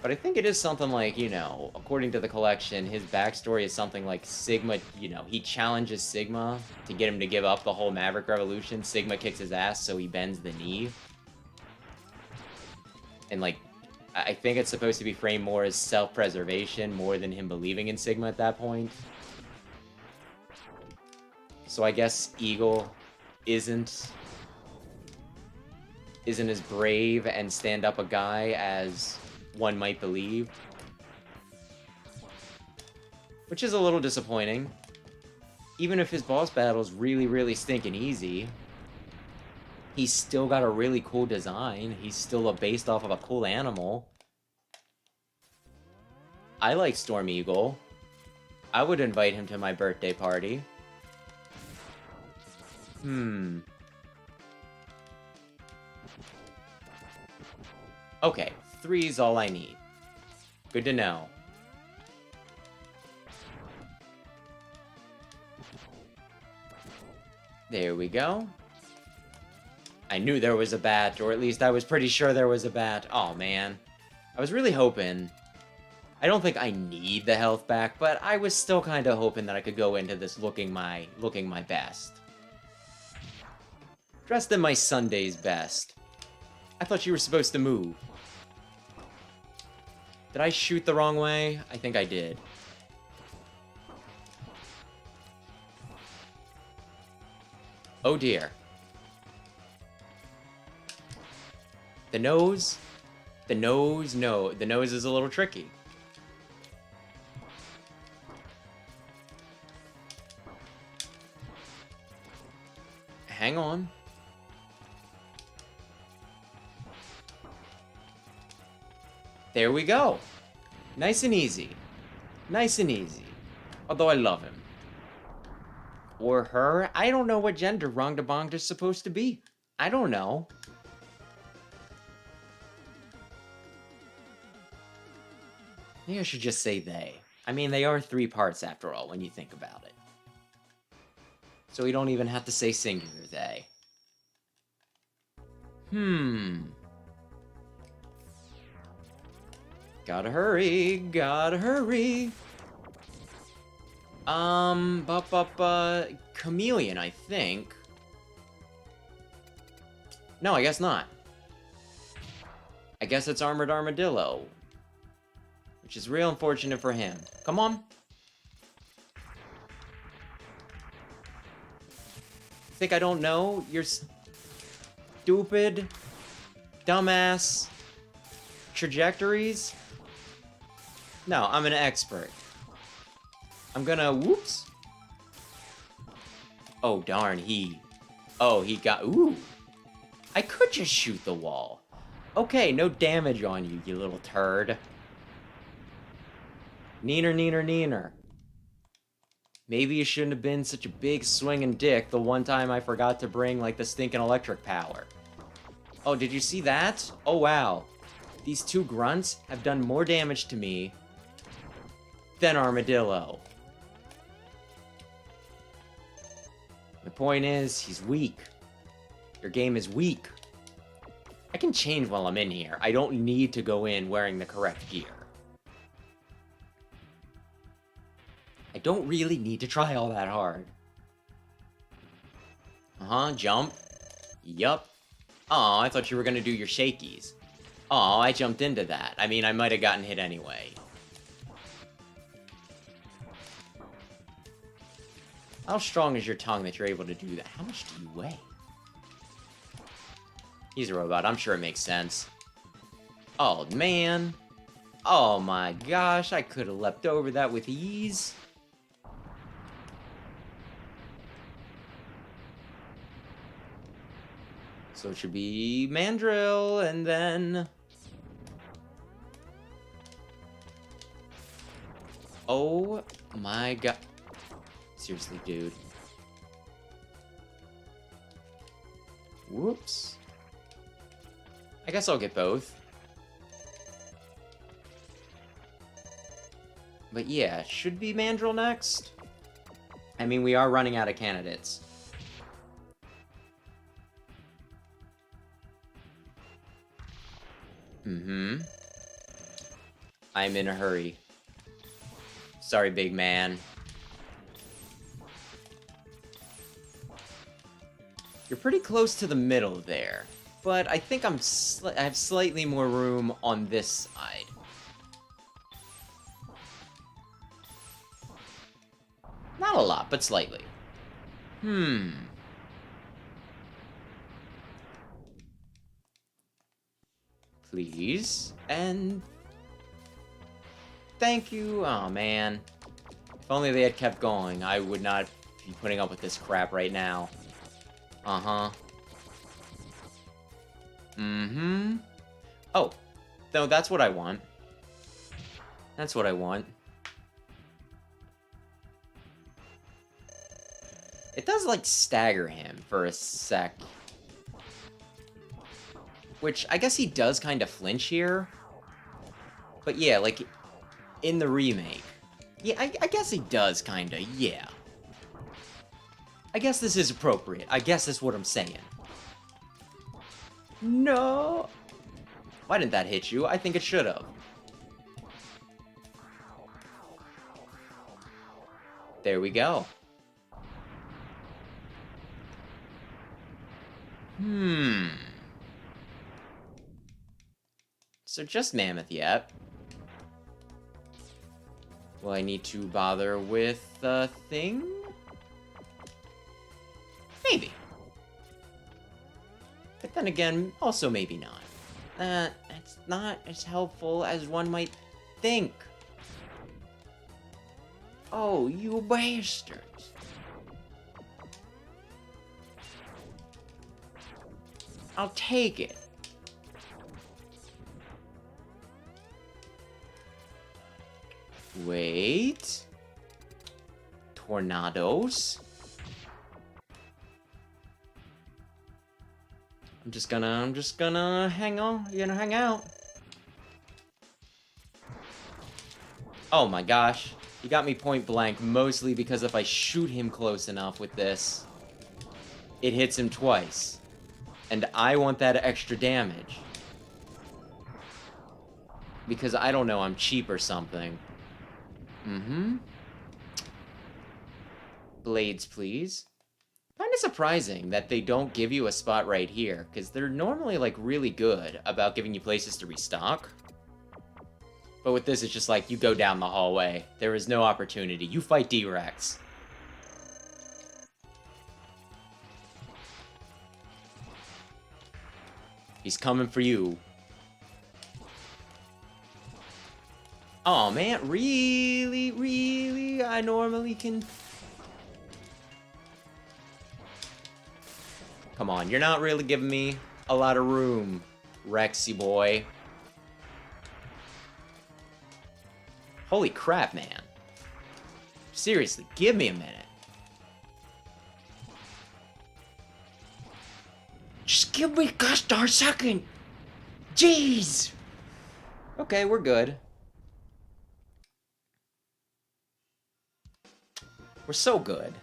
But I think it is something like, you know, according to the collection, his backstory is something like Sigma, you know, he challenges Sigma to get him to give up the whole Maverick Revolution. Sigma kicks his ass, so he bends the knee. And, like, I think it's supposed to be framed more as self-preservation more than him believing in Sigma at that point. So I guess Eagle isn't as brave and stand-up a guy as one might believe. Which is a little disappointing. Even if his boss battle's really, really stinking easy, he's still got a really cool design. He's still based off of a cool animal. I like Storm Eagle. I would invite him to my birthday party. Okay, 3 is all I need. Good to know. There we go. I knew there was a bat, or at least I was pretty sure there was a bat. Oh, man. I was really hoping. I don't think I need the health back, but I was still kind of hoping that I could go into this looking my best. Dressed in my Sunday's best. I thought you were supposed to move. Did I shoot the wrong way? I think I did. Oh dear. The nose? The nose? No. The nose is a little tricky. Hang on. There we go. Nice and easy. Nice and easy. Although I love him. Or her. I don't know what gender Rongdabongd is supposed to be. I don't know. Maybe I should just say they. I mean, they are 3 parts after all, when you think about it. So we don't even have to say singular they. Gotta hurry, gotta hurry. Chameleon, I think. No, I guess not. I guess it's Armored Armadillo. Which is real unfortunate for him. Come on. Think I don't know? You're stupid, dumbass trajectories? No, I'm an expert. I'm gonna... Whoops. Oh, darn, he got... Ooh. I could just shoot the wall. Okay, no damage on you, you little turd. Neener, neener, neener. Maybe you shouldn't have been such a big swinging dick the one time I forgot to bring, like, the stinking electric power. Oh, did you see that? Oh, wow. These 2 grunts have done more damage to me than Armadillo. The point is, he's weak. Your game is weak. I can change while I'm in here. I don't need to go in wearing the correct gear. I don't really need to try all that hard. Jump. Yup. Aw, I thought you were gonna do your shakies. Aw, I jumped into that. I mean, I might have gotten hit anyway. How strong is your tongue that you're able to do that? How much do you weigh? He's a robot. I'm sure it makes sense. Oh, man. Oh, my gosh. I could have leapt over that with ease. So it should be Mandrill, and then... Oh my god. Seriously, dude. Whoops. I guess I'll get both. But yeah, should be Mandrill next. I mean, we are running out of candidates. I'm in a hurry. Sorry, big man. You're pretty close to the middle there, but I think I have slightly more room on this side. Not a lot, but slightly. Please, and thank you. Oh, man. If only they had kept going, I would not be putting up with this crap right now. Uh-huh. Mm-hmm. Oh. No, that's what I want. That's what I want. It does, like, stagger him for a sec. Which, I guess he does kind of flinch here. But yeah, like, in the remake. Yeah, I guess he does, kinda, yeah. I guess this is appropriate. I guess that's what I'm saying. No! Why didn't that hit you? I think it should've. There we go. So just Mammoth yet. Will I need to bother with the thing? Maybe. But then again, also maybe not. That's not as helpful as one might think. Oh, you bastards. I'll take it. Wait. Tornadoes? I'm just gonna hang out. Oh my gosh. He got me point blank, mostly because if I shoot him close enough with this, it hits him twice. And I want that extra damage. Because I don't know, I'm cheap or something. Blades, please. Kind of surprising that they don't give you a spot right here, because they're normally, like, really good about giving you places to restock. But with this, it's just like, you go down the hallway. There is no opportunity. You fight D-Rex. He's coming for you. Oh man, really? I normally can... Come on, you're not really giving me a lot of room, Rexy boy. Holy crap, man. Seriously, give me a minute. Just give me just a second. Jeez. Okay, we're good. We're so good.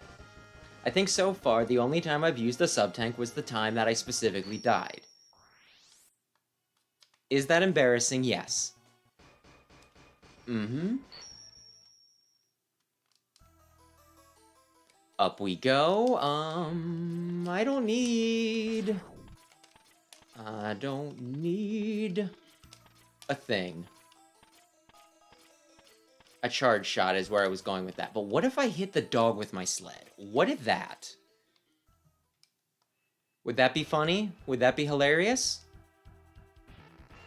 I think so far the only time I've used the sub-tank was the time that I specifically died. Is that embarrassing? Yes. Up we go. I don't need a thing. A charge shot is where I was going with that. But what if I hit the dog with my sled? What if that? Would that be funny? Would that be hilarious?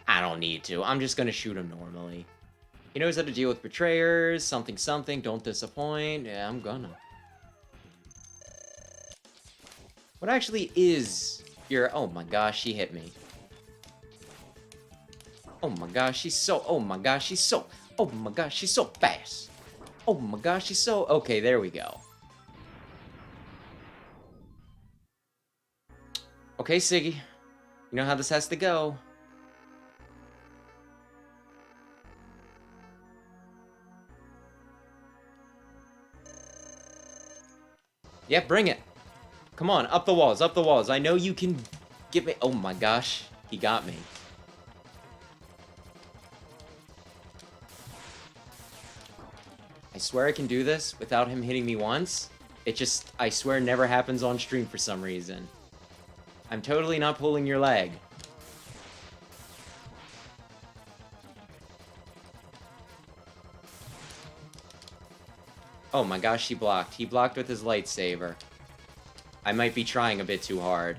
I don't need to. I'm just gonna shoot him normally. He knows how to deal with betrayers, something, don't disappoint. Yeah, I'm gonna. What actually is your... Oh my gosh, he hit me. Oh my gosh, she's so... Oh my gosh, she's so... Oh my gosh, she's so fast. Oh my gosh, she's so... Okay, there we go. Okay, Siggy. You know how this has to go. Yeah, bring it. Come on, up the walls, up the walls. I know you can get me... Oh my gosh, he got me. swear I can do this without him hitting me once. It just, I swear, never happens on stream for some reason. I'm totally not pulling your leg. Oh my gosh, he blocked. He blocked with his lightsaber. I might be trying a bit too hard.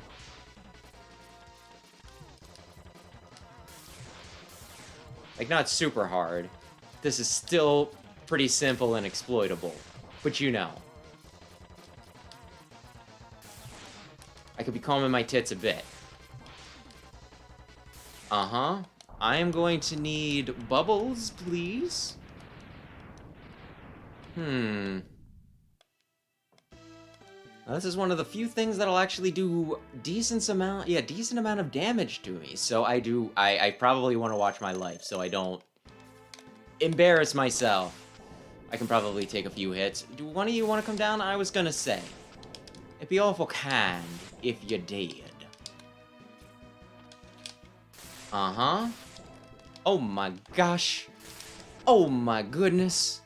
Like, not super hard. This is still pretty simple and exploitable. But you know. I could be calming my tits a bit. Uh-huh. I am going to need bubbles, please. Now, this is one of the few things that'll actually do decent amount of damage to me. So I probably want to watch my life so I don't embarrass myself. I can probably take a few hits. Do one of you want to come down? I was gonna say. It'd be awful kind if you did. Uh-huh. Oh my gosh. Oh my goodness.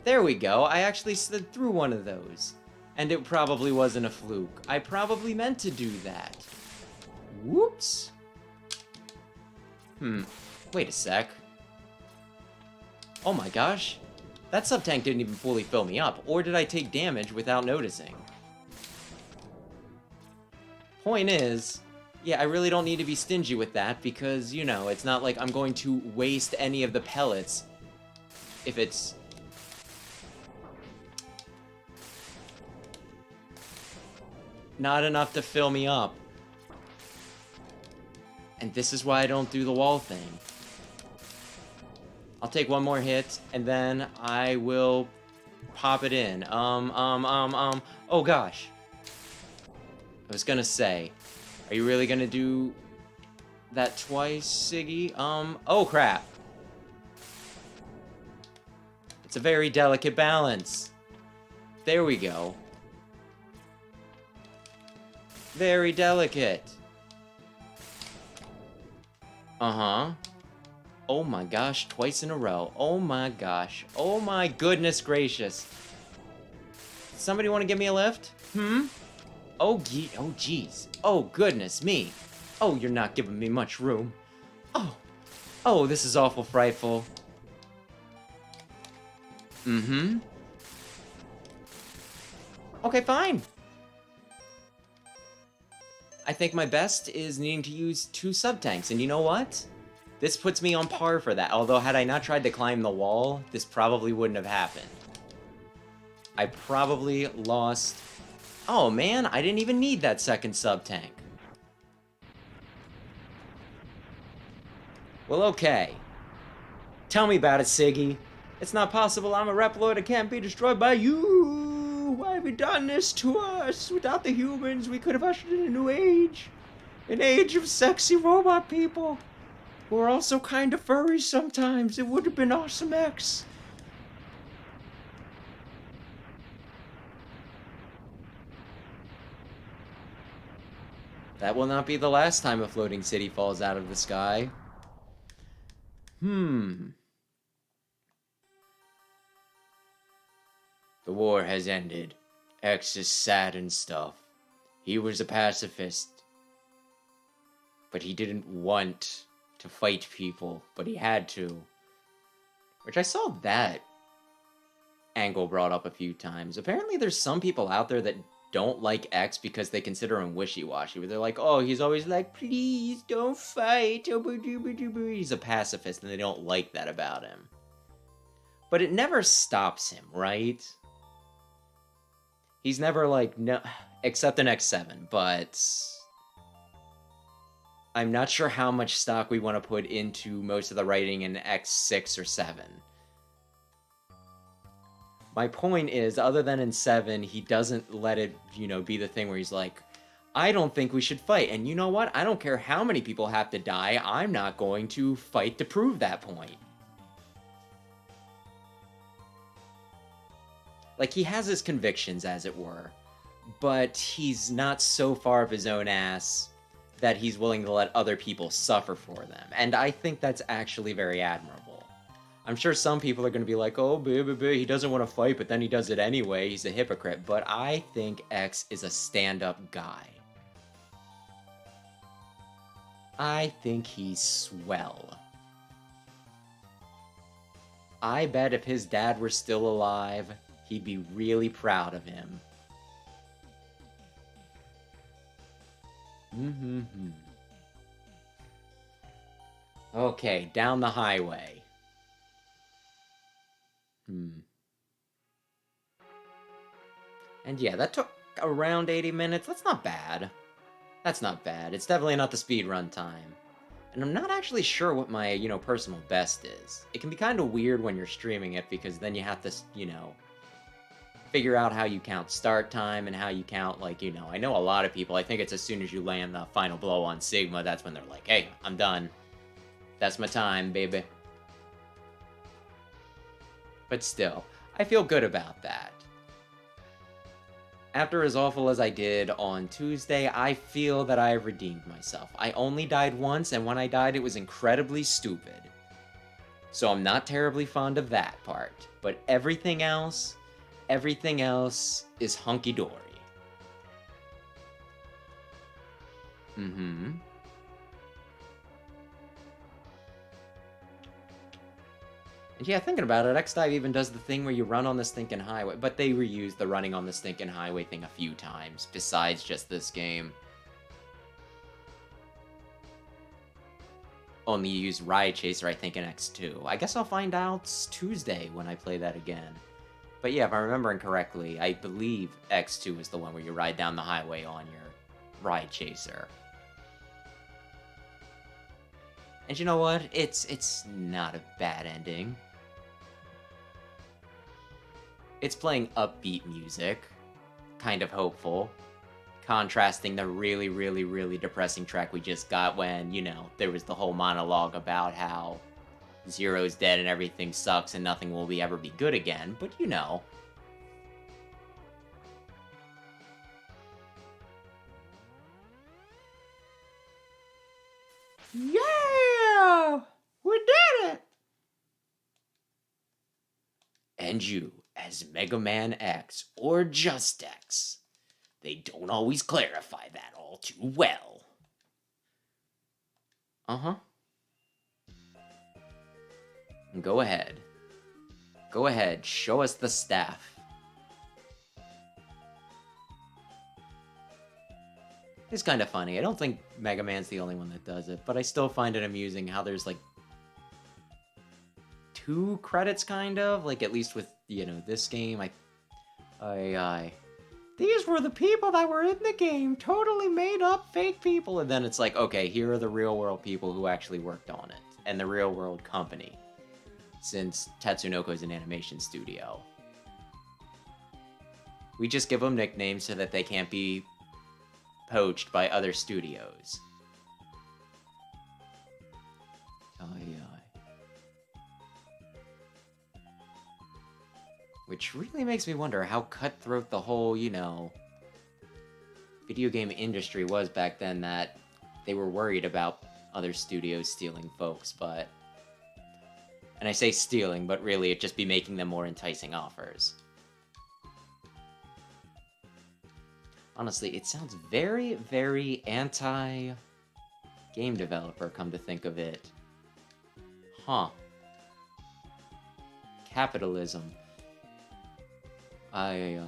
There we go. I actually slid through one of those. And it probably wasn't a fluke. I probably meant to do that. Whoops. Wait a sec. Oh my gosh. That sub-tank didn't even fully fill me up. Or did I take damage without noticing? Point is, yeah, I really don't need to be stingy with that because, you know, it's not like I'm going to waste any of the pellets if it's... not enough to fill me up. And this is why I don't do the wall thing. I'll take one more hit, and then I will pop it in. Oh gosh. I was gonna say, are you really gonna do that twice, Siggy? Oh crap. It's a very delicate balance. There we go. Very delicate. Uh-huh. Oh my gosh, twice in a row. Oh my gosh. Oh my goodness gracious. Somebody want to give me a lift? Oh, geez. Oh, goodness me. Oh, you're not giving me much room. Oh. Oh, this is awful frightful. Okay, fine. I think my best is needing to use 2 sub-tanks, and you know what? This puts me on par for that, although had I not tried to climb the wall, this probably wouldn't have happened. I probably lost... Oh man, I didn't even need that second sub-tank. Well, okay. Tell me about it, Siggy. It's not possible I'm a Reploid that can't be destroyed by you! Why have you done this to us? Without the humans, we could have ushered in a new age. An age of sexy robot people. Who are also kind of furry sometimes. It would have been awesome X. That will not be the last time a floating city falls out of the sky. The war has ended. X is sad and stuff. He was a pacifist. But he didn't want to fight people, but he had to. Which I saw that angle brought up a few times. Apparently there's some people out there that don't like X because they consider him wishy-washy. Where they're like, oh, he's always like, please don't fight. He's a pacifist and they don't like that about him. But it never stops him, right? He's never like, no, except in X7, but I'm not sure how much stock we want to put into most of the writing in X6 or 7. My point is, other than in 7, he doesn't let it, you know, be the thing where he's like, I don't think we should fight. And you know what? I don't care how many people have to die. I'm not going to fight to prove that point. Like, he has his convictions, as it were. But he's not so far up his own ass that he's willing to let other people suffer for them. And I think that's actually very admirable. I'm sure some people are going to be like, oh, he doesn't want to fight, but then he does it anyway. He's a hypocrite. But I think X is a stand-up guy. I think he's swell. I bet if his dad were still alive, he'd be really proud of him. Okay, down the highway. And yeah, that took around 80 minutes. That's not bad. That's not bad. It's definitely not the speedrun time. And I'm not actually sure what my, personal best is. It can be kind of weird when you're streaming it because then you have to, figure out how you count start time and how you count, I know a lot of people, I think it's as soon as you land the final blow on Sigma, that's when they're like, hey, I'm done. That's my time, baby. But still, I feel good about that. After as awful as I did on Tuesday, I feel that I have redeemed myself. I only died once, and when I died, it was incredibly stupid. So I'm not terribly fond of that part. But everything else is hunky-dory. And yeah, thinking about it, X-Dive even does the thing where you run on the stinking highway, but they reused the running on the stinking highway thing a few times, besides just this game. Only use Ride Chaser, I think, in X2. I guess I'll find out Tuesday when I play that again. But yeah, if I'm remembering correctly, I believe X2 is the one where you ride down the highway on your Ride Chaser. And you know what? It's not a bad ending. It's playing upbeat music, kind of hopeful, contrasting the really, really, really depressing track we just got when, there was the whole monologue about how Zero's dead and everything sucks and nothing will ever be good again, but Yeah! We did it! And you, as Mega Man X, or just X, they don't always clarify that all too well. Go ahead. Go ahead, show us the staff. It's kind of funny. I don't think Mega Man's the only one that does it, but I still find it amusing how there's, 2 credits, kind of? At least with, this game, These were the people that were in the game, totally made up fake people. And then it's like, okay, here are the real world people who actually worked on it, and the real world company, since Tatsunoko's an animation studio. We just give them nicknames so that they can't be poached by other studios. Which really makes me wonder how cutthroat the whole, video game industry was back then, that they were worried about other studios stealing folks, but... And I say stealing, but really it'd just be making them more enticing offers. Honestly, it sounds very, very anti-game developer, come to think of it. Huh. Capitalism. Aye.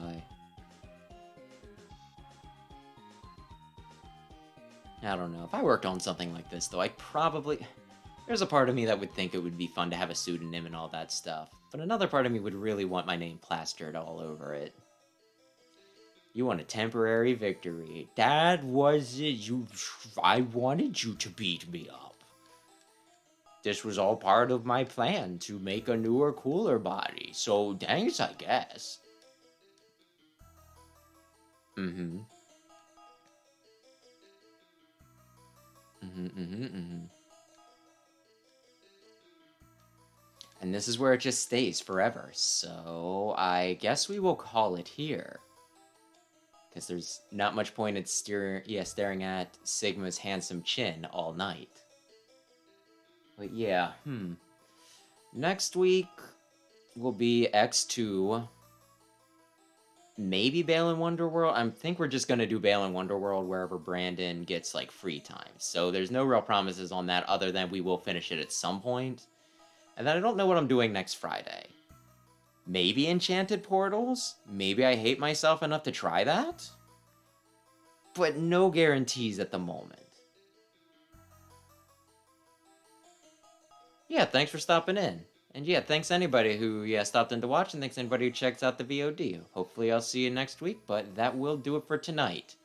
I don't know. If I worked on something like this, though, I'd probably... There's a part of me that would think it would be fun to have a pseudonym and all that stuff. But another part of me would really want my name plastered all over it. You want a temporary victory. That was it. I wanted you to beat me up. This was all part of my plan to make a newer, cooler body. So thanks, I guess. And this is where it just stays forever. So I guess we will call it here. Because there's not much point in staring at Sigma's handsome chin all night. But yeah, Next week will be X2. Maybe Balan Wonderworld. I think we're just going to do Balan Wonderworld wherever Brandon gets, like, free time. So there's no real promises on that other than we will finish it at some point. And then I don't know what I'm doing next Friday. Maybe Enchanted Portals? Maybe I hate myself enough to try that? But no guarantees at the moment. Yeah, thanks for stopping in. And yeah, thanks anybody who stopped in to watch, and thanks anybody who checks out the VOD. Hopefully I'll see you next week, but that will do it for tonight.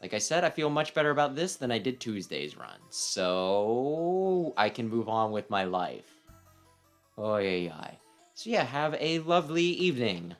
Like I said, I feel much better about this than I did Tuesday's run, so I can move on with my life. Oh, yeah. So yeah, have a lovely evening.